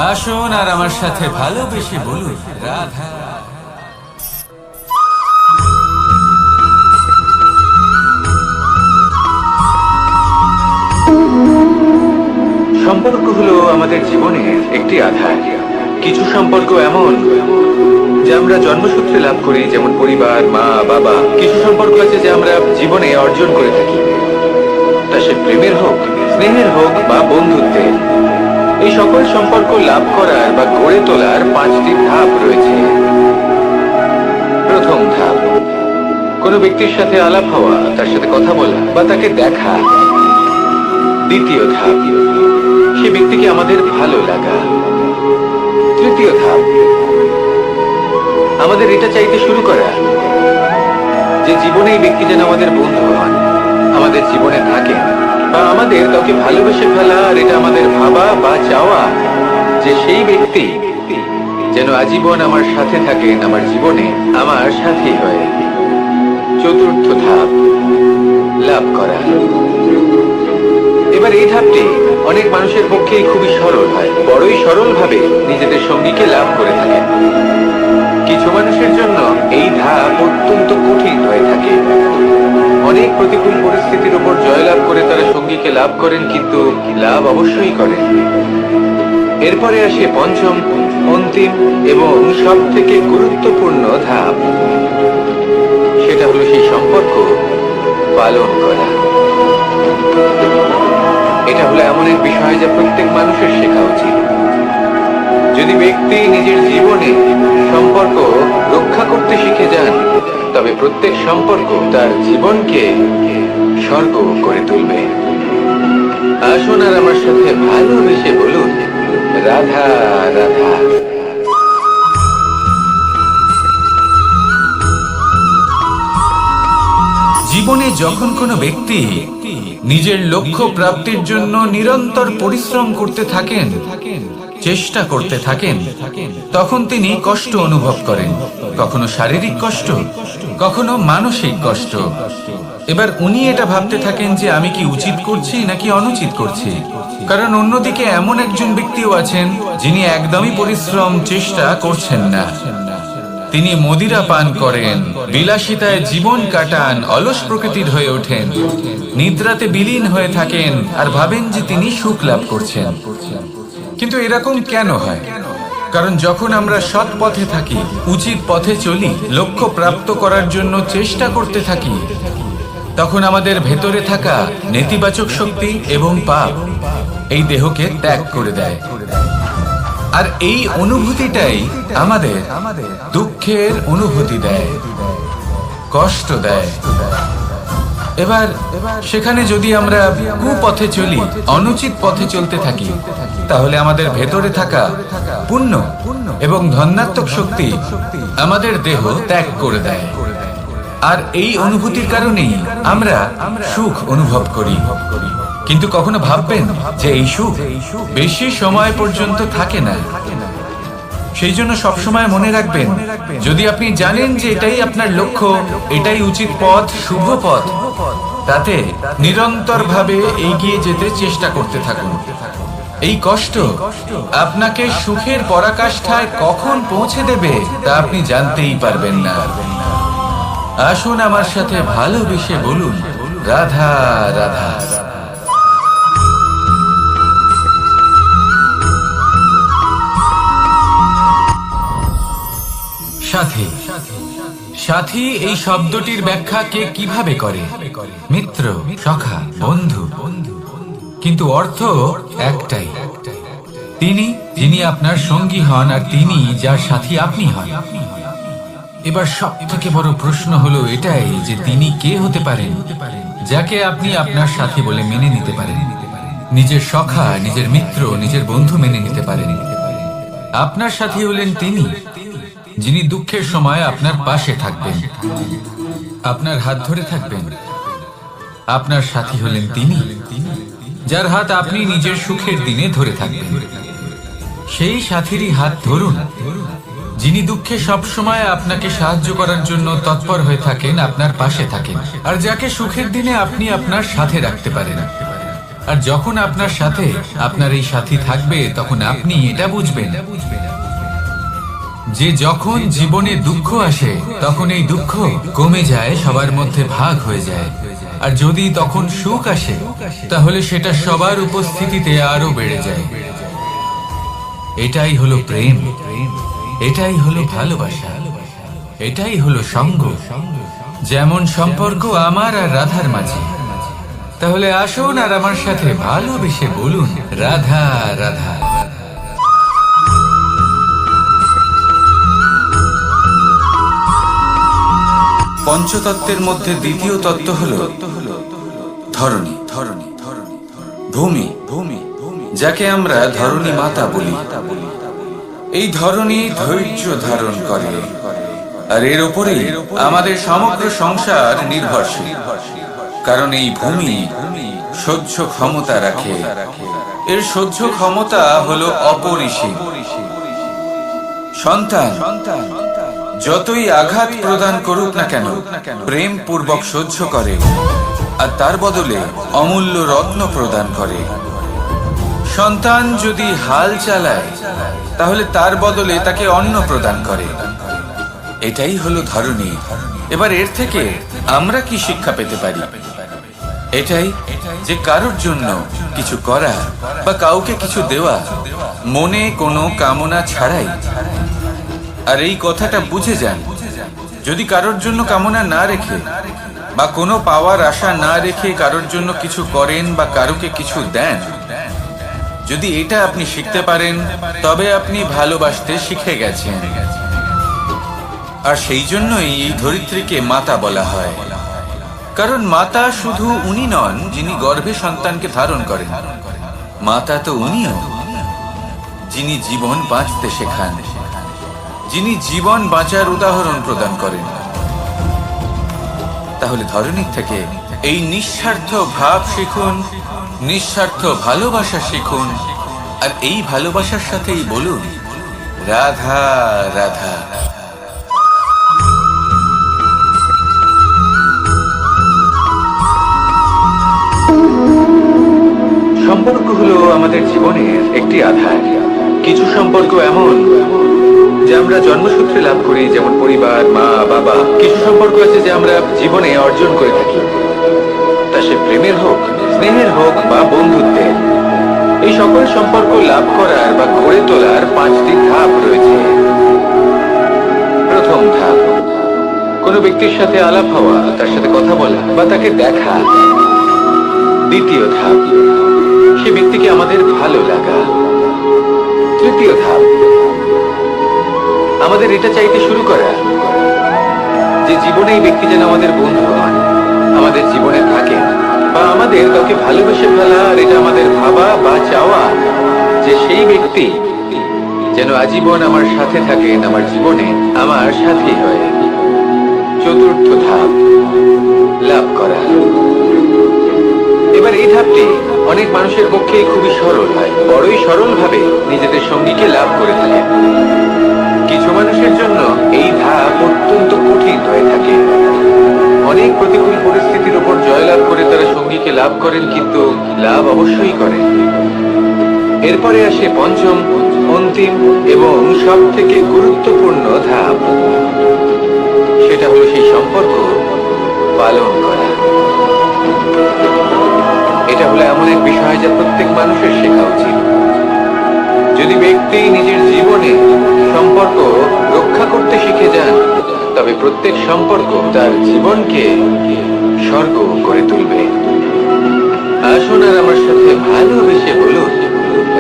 আসুন আর আমার সাথে ভালোবেসে বলুন, রাধা। সম্পর্ক হলো আমাদের জীবনের একটি আধার। কিছু সম্পর্ক এমন যা আমরা জন্মসূত্রে লাভ করি, যেমন পরিবার, মা, বাবা। কিছু সম্পর্ক আছে যা আমরা জীবনে অর্জন করে থাকি, তা সে প্রেমের হোক, স্নেহের হোক বা বন্ধুত্বের। এই সকল সম্পর্ক লাভ করার বা গড়ে তোলার 5টি ধাপ রয়েছে। প্রথম ধাপ, কোনো ব্যক্তির সাথে আলাপ হওয়া, তার সাথে কথা বলা বা তাকে দেখা। দ্বিতীয় ধাপ, সে ব্যক্তিকে আমাদের ভালো লাগা। তৃতীয় ধাপ, আমাদের এটা চাইতে শুরু করা যে জীবনে এই ব্যক্তি যেন আমাদের বন্ধু হন, আমাদের জীবনে থাকেন, বা আমাদের কাউকে ভালোবেসে ফেলা। আর এটা আমাদের ভাবা বা চাওয়া যে সেই ব্যক্তি যেন আজীবন আমার সাথে থাকেন, আমার জীবনে আমার সাথী হয়। চতুর্থ ধাপ, লাভ করা। এবার এই ধাপটি অনেক মানুষের পক্ষেই খুবই সরল হয়, বড়ই সরল ভাবে নিজেদের সঙ্গীকে লাভ করে থাকেন। কিছু মানুষের জন্য এই ধাপ অত্যন্ত কঠিন হয়ে থাকে। অনেক প্রতিকূল পরিস্থিতির উপর জয়লাভ করে তারা সঙ্গীকে লাভ করেন, কিন্তু লাভ অবশ্যই করেন। এরপরে আসে পঞ্চম, অন্তিম এবং সব থেকে গুরুত্বপূর্ণ ধাপ। সেটা হলো সেই সম্পর্ক পালন করা। এটা হলো এমন এক বিষয় যা প্রত্যেক মানুষের শেখা উচিত। যদি ব্যক্তি নিজের জীবনে সম্পর্ক রক্ষা করতে শিখে যান, তবে প্রত্যেক সম্পর্ক তার জীবনকে স্বর্গ করে তুলবে। আসুন আর আমার সাথে ভালোবেসে বলুন, রাধা রাধা। জীবনে যখন কোনো ব্যক্তি নিজের লক্ষ্য প্রাপ্তির জন্য নিরন্তর পরিশ্রম করতে থাকেন, চেষ্টা করতে থাকেন, তখন তিনি কষ্ট অনুভব করেন। কখনো শারীরিক কষ্ট, কখনো মানসিক কষ্ট। এবার উনি এটা ভাবতে থাকেন যে আমি কি উচিত করছি নাকি অনুচিত করছি। কারণ অন্যদিকে এমন একজন ব্যক্তিও আছেন যিনি একদমই পরিশ্রম চেষ্টা করছেন না। তিনি মদিরা পান করেন, বিলাসিতায় জীবন কাটান, অলস প্রকৃতির হয়ে ওঠেন, নিদ্রাতে বিলীন হয়ে থাকেন আর ভাবেন যে তিনি সুখ লাভ করছেন। কিন্তু এরকম কেন হয়? কারণ যখন আমরা সৎ পথে থাকি, উচিত পথে চলি, লক্ষ্য প্রাপ্ত করার জন্য চেষ্টা করতে থাকি, তখন আমাদের ভেতরে থাকা নেতিবাচক শক্তি এবং পাপ এই দেহকে ত্যাগ করে দেয়। আর এই অনুভূতিটাই আমাদের দুঃখের অনুভূতি দেয়, কষ্ট দেয়। এবার সেখানে যদি আমরা কুপথে চলি, অনুচিত পথে চলতে থাকি, তাহলে আমাদের ভেতরে থাকা পুণ্য এবং ধনাত্মক শক্তি আমাদের দেহ ত্যাগ করে দেয়। আর এই অনুভূতির কারণেই আমরা সুখ অনুভব করি। কিন্তু কখনো ভাববেন যে এই সুখ বেশি সময় পর্যন্ত থাকে না। সেই জন্য সবসময় মনে রাখবেন, যদি আপনি জানেন যে এটাই আপনার লক্ষ্য, এটাই উচিত পথ, শুভ পথ, তাতে নিরন্তরভাবে এগিয়ে যেতে চেষ্টা করতে থাকুন। এই কষ্ট আপনাকে সুখের পরাকাষ্ঠায় কখন পৌঁছে দেবে তা আপনি জানতেই পারবেন না। আসুন আমার সাথে ভালোবেসে বলুন, রাধা রাধা। সাথী, সাথী এই শব্দটির ব্যাখ্যা কে কিভাবে করে? মিত্র, সখা, বন্ধু। কিন্তু অর্থ একটাই, তিনি যিনি আপনার সঙ্গী হন আর তিনি যার সাথী আপনি হন। এবার সব থেকে বড় প্রশ্ন হলো এটাই যে তিনি কে হতে পারেন যাকে আপনি আপনার সাথী বলে মেনে নিতে পারেন, নিজের সখা, নিজের মিত্র, নিজের বন্ধু মেনে নিতে পারেন। আপনার সাথী হলেন তিনি যিনি দুঃখের সময় আপনার পাশে থাকবেন, আপনার হাত ধরে থাকবেন। আপনার সাথী হলেন তিনি যার হাত আপনি নিজের সুখের দিনে ধরে থাকবেন। সেই সাথীরই হাত ধরুন যিনি দুঃখে সবসময় আপনাকে সাহায্য করার জন্য তৎপর হয়ে থাকেন, আপনার পাশে থাকেন, আর যাকে সুখের দিনে আপনি আপনার সাথে রাখতে পারেন। আর যখন আপনার সাথে আপনার এই সাথী থাকবে তখন আপনি এটা বুঝবেন যে যখন জীবনে দুঃখ আসে তখন এই দুঃখ কমে যায়, সবার মধ্যে ভাগ হয়ে যায়। আর যদি তখন সুখ আসে তাহলে সেটা সবার উপস্থিতিতে আরো বেড়ে যায়। এটাই হলো প্রেম, এটাই হলো ভালোবাসা, এটাই হলো সঙ্গ। যেমন সম্পর্ক আমার আর রাধার মাঝে। তাহলে আসুন আর আমার সাথে ভালোবেসে বলুন রাধা রাধা। পঞ্চতত্ত্বের মধ্যে দ্বিতীয় তত্ত্ব হলো ধরণী, ভূমি, যাকে আমরা ধরণী মাতা বলি। এই ধরণী ধৈর্য ধারণ করে, আর এর উপরে আমাদের সমগ্র সংসার নির্ভরশীল। কারণ এই ভূমি সহ্য ক্ষমতা রাখে, এর সহ্য ক্ষমতা হলো অপরিসীম। সন্তান যতই আঘাত প্রদান করুক না কেন প্রেম পূর্বক সহ্য করে, আর তার বদলে অমূল্য রত্ন প্রদান করে। সন্তান যদি হাল চালায় তাহলে তার বদলে তাকে অন্ন প্রদান করে। এটাই হলো ধরণী। এবার এর থেকে আমরা কি শিক্ষা পেতে পারি? এটাই যে কারোর জন্য কিছু করা বা কাউকে কিছু দেওয়া মনে কোনো কামনা ছাড়াই। আর এই কথাটা বুঝে যান, যদি কারোর জন্য কামনা না রেখে বা কোনো পাওয়ার আশা না রেখে কারোর জন্য কিছু করেন বা কারোকে কিছু দেন, যদি এটা আপনি শিখতে পারেন তবে আপনি ভালোবাসতে শিখে গেছেন। আর সেই জন্যই এই ধরিত্রীকে মাতা বলা হয়। কারণ মাতা শুধু উনি নন যিনি গর্ভে সন্তানকে ধারণ করেন, মাতা তো উনিও যিনি জীবন বাঁচতে শেখান, যিনি জীবন বাঁচার উদাহরণ প্রদান করেন। তাহলে ধরণীর থেকে এই নিঃস্বার্থ ভাব শিখুন, নিঃস্বার্থ ভালোবাসা শিখুন, আর এই ভালোবাসার সাথেই বলুন রাধা রাধা। সম্পর্ক হলো আমাদের জীবনের একটি আধার। কিছু সম্পর্ক এমন যা আমরা জন্মসূত্রে লাভ করি, যেমন পরিবার, মা, বাবা। কিছু সম্পর্ক আছে যে আমরা জীবনে অর্জন করে থাকি, তা সে প্রেমের হোক, স্নেহের হোক বা বন্ধুত্বের। এই সকল সম্পর্ক লাভ করার বা গড়ে তোলার 5টি ধাপ রয়েছে। প্রথম ধাপ, কোনো ব্যক্তির সাথে আলাপ হওয়া, তার সাথে কথা বলা বা তাকে দেখা। দ্বিতীয় ধাপ, সে ব্যক্তিকে আমাদের ভালো লাগা। তৃতীয় ধাপ, আমাদের এটা চাইতে শুরু করা যে জীবনে এই ব্যক্তি যেন আমাদের বন্ধু হন, আমাদের জীবনে থাকেন, বা আমাদের কাউকে ভালোবেসে ফেলা। আর এটা আমাদের ভাবা বা চাওয়া যে সেই ব্যক্তি যেন আজীবন আমার সাথে থাকেন, আমার জীবনে আমার সাথী হয়ে। চতুর্থ ধাপ, লাভ করা। এবার এই ধাপটি অনেক মানুষের পক্ষে খুবই সরল হয়, বড়ই সরল ভাবে নিজেদের সঙ্গীকে লাভ করে থাকে। কিছু মানুষের জন্য এই ধাপ অত্যন্ত কঠিন হয়ে থাকে। অনেক প্রতিকূল পরিস্থিতির উপর জয়লাভ করে তারা সঙ্গীকে লাভ করেন, কিন্তু লাভ অবশ্যই করেন। এরপরে আসে পঞ্চম, অন্তিম এবং সব থেকে গুরুত্বপূর্ণ ধাপ। সেটা হলো সেই সম্পর্ক পালন করা। এটা হলো এমন এক বিষয় যা প্রত্যেক মানুষের শেখা উচিত। যদি ব্যক্তি নিজের জীবনে সম্পর্ক রক্ষা করতে শিখে যান, তবে প্রত্যেক সম্পর্ক তার জীবনকে স্বর্গ করে তুলবে। আসুন আর আমার সাথে ভালোবেসে বলুন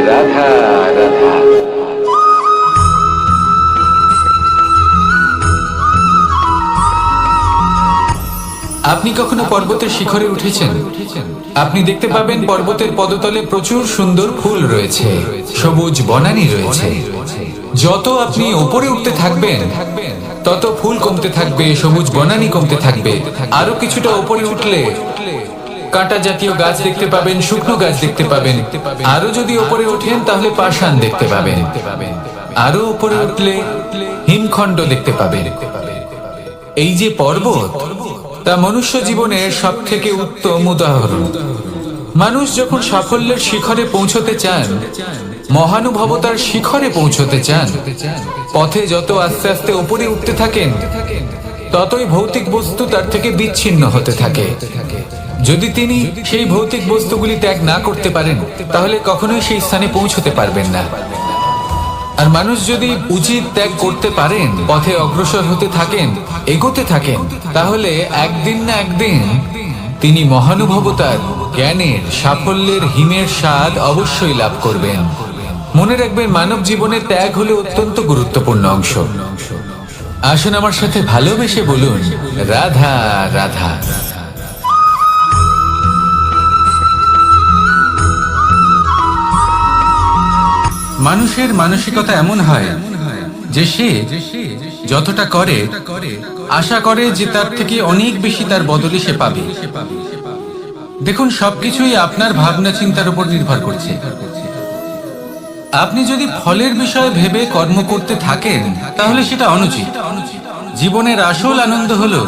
রাধা রাধা। আপনি কখনো পর্বতের শিখরে উঠেছেন? আপনি দেখতে পাবেন পর্বতের পদতলে প্রচুর সুন্দর ফুল রয়েছে, সবুজ বনানী রয়েছে। যত আপনি উপরে উঠতে থাকবেন তত ফুল কমতে থাকবে, সবুজ বনানী কমতে থাকবে। আরো কিছুটা উপরে উঠলে কাঁটা জাতীয় গাছ দেখতে পাবেন, শুকনো গাছ দেখতে পাবেন। আরো যদি উপরে ওঠেন তাহলে পাষাণ দেখতে পাবেন। আরো উপরে উঠলে হিমখণ্ড দেখতে পাবেন। এই যে পর্বত, তা মনুষ্য জীবনের সব থেকে উত্তম উদাহরণ। মানুষ যখন সাফল্যের শিখরে পৌঁছতে চান, মহানুভবতার শিখরে পৌঁছতে চান, পথে যত আস্তে আস্তে উপরে উঠতে থাকেন ততই ভৌতিক বস্তু তার থেকে বিচ্ছিন্ন হতে থাকে। যদি তিনি সেই ভৌতিক বস্তুগুলি ত্যাগ না করতে পারেন তাহলে কখনোই সেই স্থানে পৌঁছতে পারবেন না। আর মানুষ যদি উচিত ত্যাগ করতে পারেন, পথে অগ্রসর হতে থাকেন, এগোতে থাকেন, তাহলে একদিন না একদিন তিনি মহানুভবতার, জ্ঞানের, সাফল্যের হিমের স্বাদ অবশ্যই লাভ করবেন। মনে রাখবেন, মানব জীবনে ত্যাগ হলো অত্যন্ত গুরুত্বপূর্ণ অংশ। আসুন আমার সাথে ভালোবেসে বলুন, রাধা রাধা। মানুষের মানসিকতা এমন হয় যে সে যতটা করে আশা করে যে তার থেকে অনেক বেশি তার বদলে সে পাবে। দেখুন, সবকিছুই আপনার ভাবনা চিন্তার উপর নির্ভর করছে। আপনি যদি ফলের বিষয়ে ভেবে কর্ম করতে থাকেন তাহলে সেটা অনুচিত। জীবনের আসল আনন্দ হলো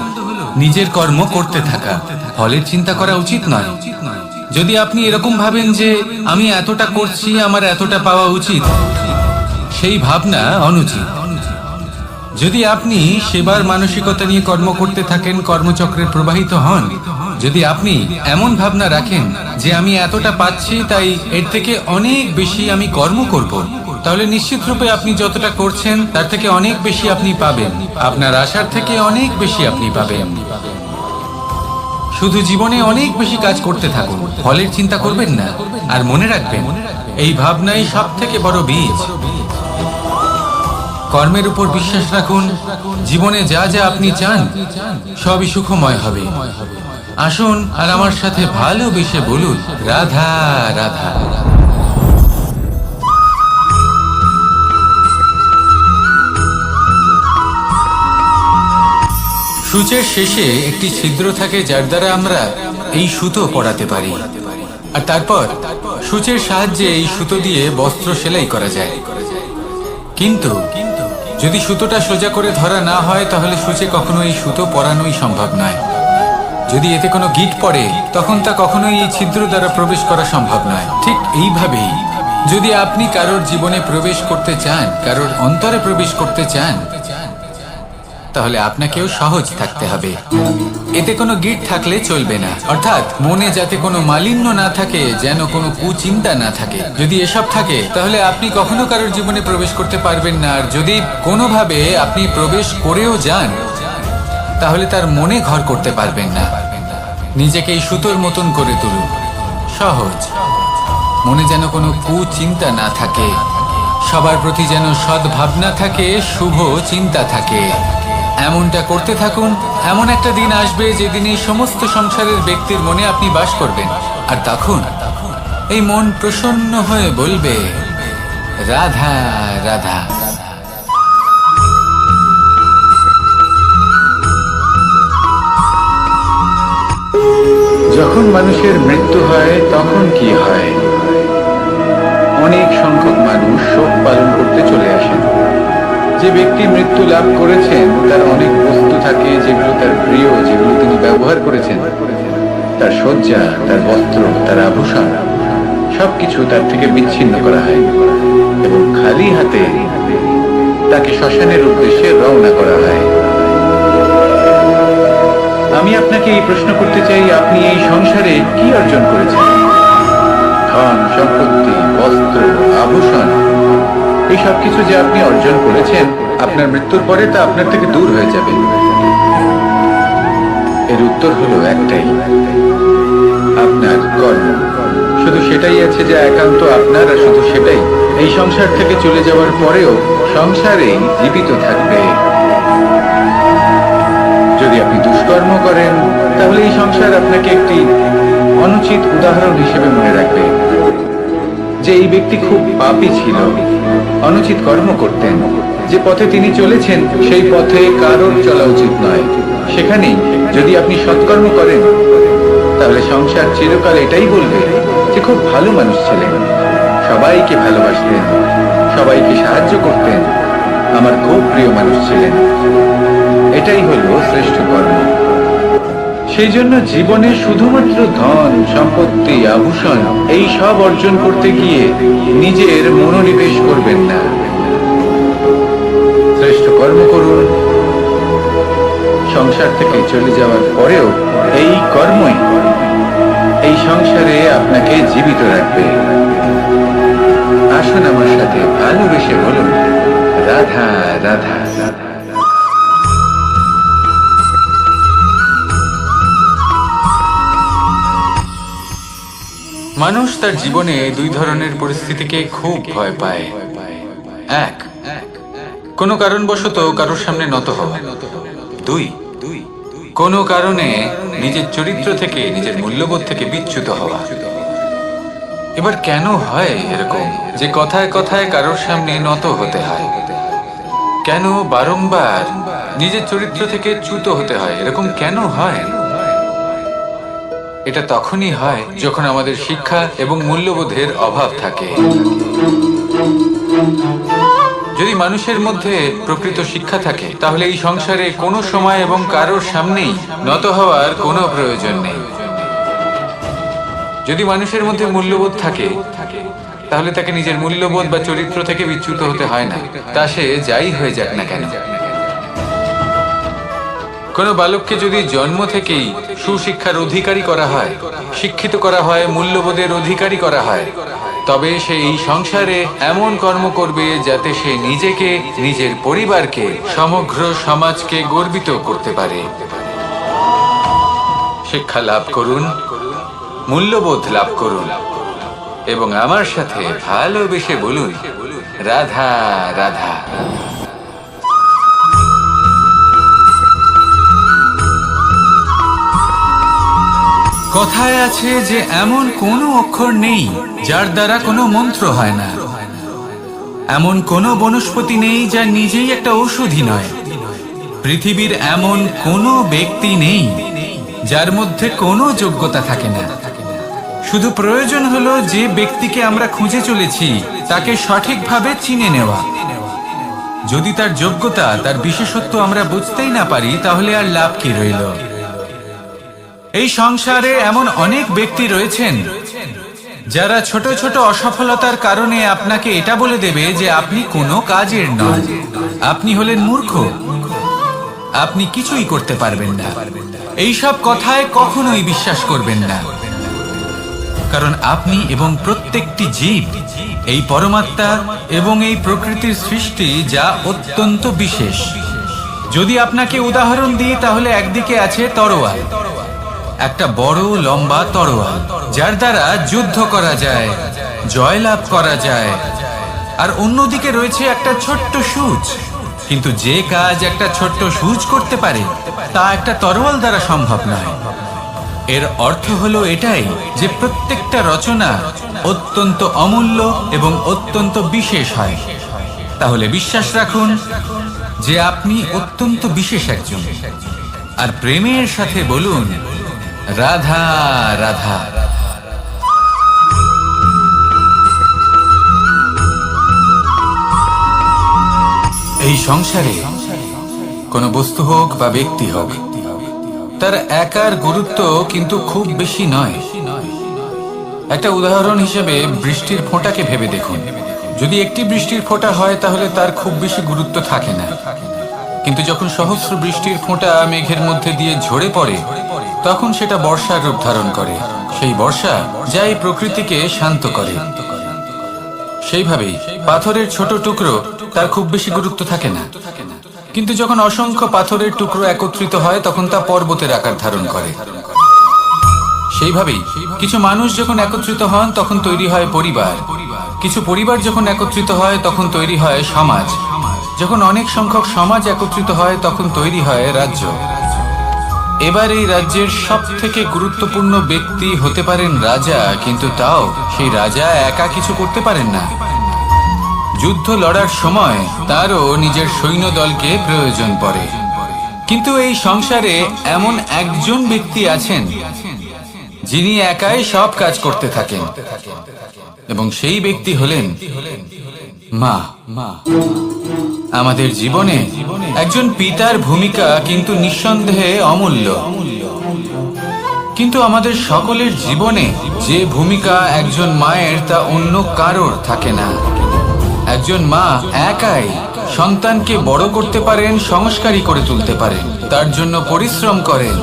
নিজের কর্ম করতে থাকা, ফলের চিন্তা করা উচিত নয়। যদি আপনি এরকম ভাবেন যে আমি এতটা করছি, আমার এতটা পাওয়া উচিত, সেই ভাবনা অনুচিত। যদি আপনি সেবার মানসিকতা নিয়ে কর্ম করতে থাকেন, কর্মচক্রে প্রবাহিত হন, যদি আপনি এমন ভাবনা রাখেন যে আমি এতটা পাচ্ছি তাই এর থেকে অনেক বেশি আমি কর্ম করব, তাহলে নিশ্চিত রূপে আপনি যতটা করছেন তার থেকে অনেক বেশি আপনি পাবেন। আপনার আশার থেকে অনেক বেশি আপনি পাবেন। শুধু জীবনে অনেক বেশি কাজ করতে থাকুন, ফলের চিন্তা করবেন না। আর মনে রাখবেন, এই ভাবনাই সব থেকে বড় বীজ। কর্মের উপর বিশ্বাস রাখুন, জীবনে যা যা আপনি চান সবই সুখময় হবে। আসুন আর আমার সাথে ভালোবেসে বলুন, রাধা রাধা। সূচের শেষে একটি ছিদ্র থাকে যার দ্বারা আমরা এই সুতো পরাতে পারি, আর তারপর সূচের সাহায্যে এই সুতো দিয়ে বস্ত্র সেলাই করা যায়। কিন্তু যদি সুতোটা সোজা করে ধরা না হয় তাহলে সূচে কখনো এই সুতো পরানোই সম্ভব নয়। যদি এতে কোনো গিঁট পড়ে তখন তা কখনোই এই ছিদ্র দ্বারা প্রবেশ করা সম্ভব নয়। ঠিক এইভাবেই যদি আপনি কারোর জীবনে প্রবেশ করতে চান, কারোর অন্তরে প্রবেশ করতে চান, তাহলে আপনাকেও সহজ থাকতে হবে। এতে কোনো গিঁট থাকলে চলবে না, অর্থাৎ মনে যাতে কোনো মালিন্য না থাকে, যেন কোনো কুচিন্তা না থাকে। যদি এসব থাকে তাহলে আপনি কখনো কারোর জীবনে প্রবেশ করতে পারবেন না। আর যদি কোনোভাবে আপনি প্রবেশ করেও যান তাহলে তার মনে ঘর করতে পারবেন না। নিজেকে এই সুতোর মতন করে তুলুন, সহজ। মনে যেন কোনো কুচিন্তা না থাকে, সবার প্রতি যেন সদ্ভাবনা থাকে, শুভ চিন্তা থাকে। এমনটা করতে থাকুন। এমন একটা দিন আসবে যেদিন এই সমস্ত সংসারের ব্যক্তির মনে আপনি বাস করবেন, আর তখন এই মন প্রসন্ন হয়ে বলবে, রাধা রাধা। যখন মানুষের মৃত্যু হয় তখন কি হয়? অনেক সংখ্যক মানুষ শোক পালন করতে চলে আসেন। যে ব্যক্তি মৃত্যু লাভ করেছেন তার অনেক বস্তু থাকে যেগুলো তার প্রিয়, যেগুলো তিনি ব্যবহার করেছেন। তার শয্যা, তার বস্ত্র, তার আভূষণ সবকিছু তার থেকে বিচ্ছিন্ন করা হয় এবং খালি হাতে তাকে শ্মশানের উদ্দেশ্যে রওনা করা হয়। আমি আপনাকে এই প্রশ্ন করতে চাই, আপনি এই সংসারে কি অর্জন করেছেন? ধন সম্পত্তি, বস্ত্র, আভূষণ, এই সব কিছু যে আপনি অর্জন করেছেন, আপনার মৃত্যুর পরে তা আপনার থেকে দূর হয়ে যাবে। এর উত্তর হলো একটাই, আপনার কর্ম। শুধু সেটাই আছে যা একান্ত আপনার, আর শুধু সেটাই এই সংসার থেকে চলে যাওয়ার পরেও সংসারেই জীবিত থাকবে। যদি আপনি দুষ্কর্ম করেন, তাহলে এই সংসার আপনাকে একটি অনুচিত উদাহরণ হিসেবে মনে রাখবে যে এই ব্যক্তি খুব পাপী ছিল, অনুচিত কর্ম করতেন। যে পথে তিনি চলেছেন সেই পথে কারোর চলা উচিত নয়। সেখানেই যদি আপনি সৎকর্ম করেন তাহলে সংসার চিরকাল এটাই বলবে যে খুব ভালো মানুষ ছিলেন, সবাইকে ভালোবাসতেন, সবাইকে সাহায্য করতেন, আমার খুব প্রিয় মানুষ ছিলেন। এটাই হলো শ্রেষ্ঠ কর্ম। সেই জন্য জীবনে শুধুমাত্র ধন সম্পত্তি আভূষণ এই সব অর্জন করতে গিয়ে নিজের মনোনিবেশ করবেন না। শ্রেষ্ঠ কর্ম করুন। সংসার থেকে চলে যাওয়ার পরেও এই কর্মই এই সংসারে আপনাকে জীবিত রাখবে। আসুন আমার সাথে ভালোবেসে বলুন, রাধা রাধা রাধা। মানুষ তার জীবনে দুই ধরনের পরিস্থিতিকে খুব ভয় পায়। এক, কোনো কারণবশত কারোর সামনে নত হওয়া। দুই, কোনো কারণে নিজের চরিত্র থেকে, নিজের মূল্যবোধ থেকে বিচ্যুত হওয়া। এবার কেন হয় এরকম যে কথায় কথায় কারোর সামনে নত হতে হয়? কেন বারংবার নিজের চরিত্র থেকে চ্যুত হতে হয়? এরকম কেন হয়? এটা তখনই হয় যখন আমাদের শিক্ষা এবং মূল্যবোধের অভাব থাকে। যদি মানুষের মধ্যে প্রকৃত শিক্ষা থাকে তাহলে এই সংসারে কোনো সময় এবং কারোর সামনেই নত হওয়ার কোনো প্রয়োজন নেই। যদি মানুষের মধ্যে মূল্যবোধ থাকে তাহলে তাকে নিজের মূল্যবোধ বা চরিত্র থেকে বিচ্যুত হতে হয় না, তা সে যাই হয়ে যাক না কেন। কোনো বালককে যদি জন্ম থেকেই সুশিক্ষার অধিকারী করা হয়, শিক্ষিত করা হয়, মূল্যবোধের অধিকারী করা হয়, তবে সে এই সংসারে এমন কর্ম করবে যাতে সে নিজেকে, নিজের পরিবারকে, সমগ্র সমাজকে গর্বিত করতে পারে। শিক্ষা লাভ করুন, মূল্যবোধ লাভ করুন এবং আমার সাথে ভালোবেসে বলুন, রাধা রাধা। কথায় আছে যে এমন কোনো অক্ষর নেই যার দ্বারা কোনো মন্ত্র হয় না, এমন কোনো বনস্পতি নেই যা নিজেই একটা ঔষধি নয়, পৃথিবীর এমন কোনো ব্যক্তি নেই যার মধ্যে কোনো যোগ্যতা থাকে না। শুধু প্রয়োজন হলো যে ব্যক্তিকে আমরা খুঁজে চলেছি তাকে সঠিকভাবে চিনে নেওয়া। যদি তার যোগ্যতা, তার বিশেষত্ব আমরা বুঝতেই না পারি তাহলে আর লাভ কি রইল? এই সংসারে এমন অনেক ব্যক্তি রয়েছেন যারা ছোট ছোট অসফলতার কারণে আপনাকে এটা বলে দেবে যে আপনি কোনো কাজের নন, আপনি হলেন মূর্খ, আপনি কিছুই করতে পারবেন না। এইসব কথায় কখনোই বিশ্বাস করবেন না, কারণ আপনি এবং প্রত্যেকটি জীব এই পরমাত্মা এবং এই প্রকৃতির সৃষ্টি, যা অত্যন্ত বিশেষ। যদি আপনাকে উদাহরণ দিই তাহলে একদিকে আছে তরোয়াল, একটা বড় লম্বা তরোয়াল যার দ্বারা যুদ্ধ করা যায়, জয়লাভ করা যায়। আর অন্যদিকে রয়েছে একটা ছোট্ট সূচ, কিন্তু যে কাজ একটা ছোট্ট সূচ করতে পারে তা একটা তরোয়াল দ্বারা সম্ভব নয়। এর অর্থ হলো এটাই যে প্রত্যেকটা রচনা অত্যন্ত অমূল্য এবং অত্যন্ত বিশেষ হয়। তাহলে বিশ্বাস রাখুন যে আপনি অত্যন্ত বিশেষ একজন, আর প্রেমের সাথে বলুন, রাধা রাধা। এই সংসারে কোনো বস্তু হোক বা ব্যক্তি হোক, তার একার গুরুত্ব কিন্তু খুব বেশি নয়। একটা উদাহরণ হিসেবে বৃষ্টির ফোঁটাকে ভেবে দেখুন। যদি একটি বৃষ্টির ফোঁটা হয় তাহলে তার খুব বেশি গুরুত্ব থাকে না, কিন্তু যখন সহস্র বৃষ্টির ফোঁটা মেঘের মধ্যে দিয়ে ঝরে পড়ে তখন সেটা বর্ষার রূপ ধারণ করে। সেই বর্ষা যা এই প্রকৃতিকে শান্ত করে। সেইভাবেই পাথরের ছোট টুকরো, তার খুব বেশি গুরুত্ব থাকে না, কিন্তু যখন অসংখ্য পাথরের টুকরো একত্রিত হয় তখন তা পর্বতের আকার ধারণ করে। সেইভাবেই কিছু মানুষ যখন একত্রিত হন তখন তৈরি হয় পরিবার, কিছু পরিবার যখন একত্রিত হয় তখন তৈরি হয় সমাজ, যখন অনেক সংখ্যক সমাজ একত্রিত হয় তখন তৈরি হয় রাজ্য। এবার এই রাজ্যের সব থেকে গুরুত্বপূর্ণ ব্যক্তি হতে পারেন রাজা, কিন্তু তাও সেই রাজা একা কিছু করতে পারেন না। যুদ্ধ লড়ার সময় তারও নিজের সৈন্যদলকে প্রয়োজন পড়ে। কিন্তু এই সংসারে এমন একজন ব্যক্তি আছেন যিনি একাই সব কাজ করতে থাকেন, এবং সেই ব্যক্তি হলেন মা। আমাদের জীবনে একজন পিতার ভূমিকা কিন্তু নিঃসন্দেহে অমূল্য, কিন্তু আমাদের সকলের জীবনে যে ভূমিকা একজন মায়ের তা অন্য কারোর থাকে না। একজন মা একাই সন্তানকে বড় করতে পারেন, সংস্কারী করে তুলতে পারেন, তার জন্য পরিশ্রম করেন।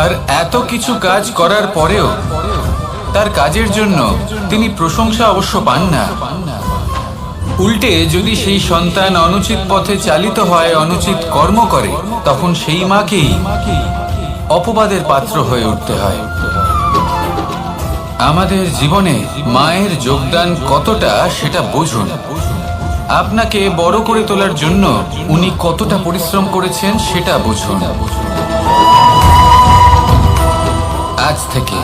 আর এত কিছু কাজ করার পরেও তার কাজের জন্য তিনি প্রশংসা অবশ্য পান না। উল্টে যদি সেই সন্তান অনুচিত পথে চালিত হয়, অনুচিত কর্ম করে, তখন সেই মাকেই অপবাদের পাত্র হয়ে উঠতে হয়। আমাদের জীবনে মায়ের যোগদান কতটা সেটা বুঝুন। আপনাকে বড় করে তোলার জন্য উনি কতটা পরিশ্রম করেছেন সেটা বুঝুন। আজ থেকে,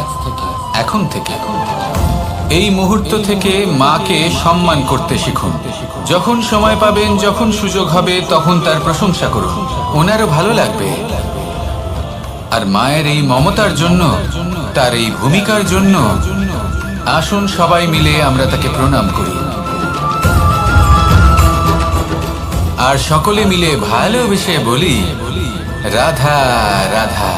এখন থেকে, এই মুহূর্ত থেকে মাকে সম্মান করতে শিখুন। যখন সময় পাবেন, যখন সুযোগ হবে, তখন তার প্রশংসা করুন, ওনারও ভালো লাগবে। আর মায়ের এই মমতার জন্য, তার এই ভূমিকার জন্য আসুন সবাই মিলে আমরা তাকে প্রণাম করি, আর সকলে মিলে ভালোবেসে বলি রাধা রাধা।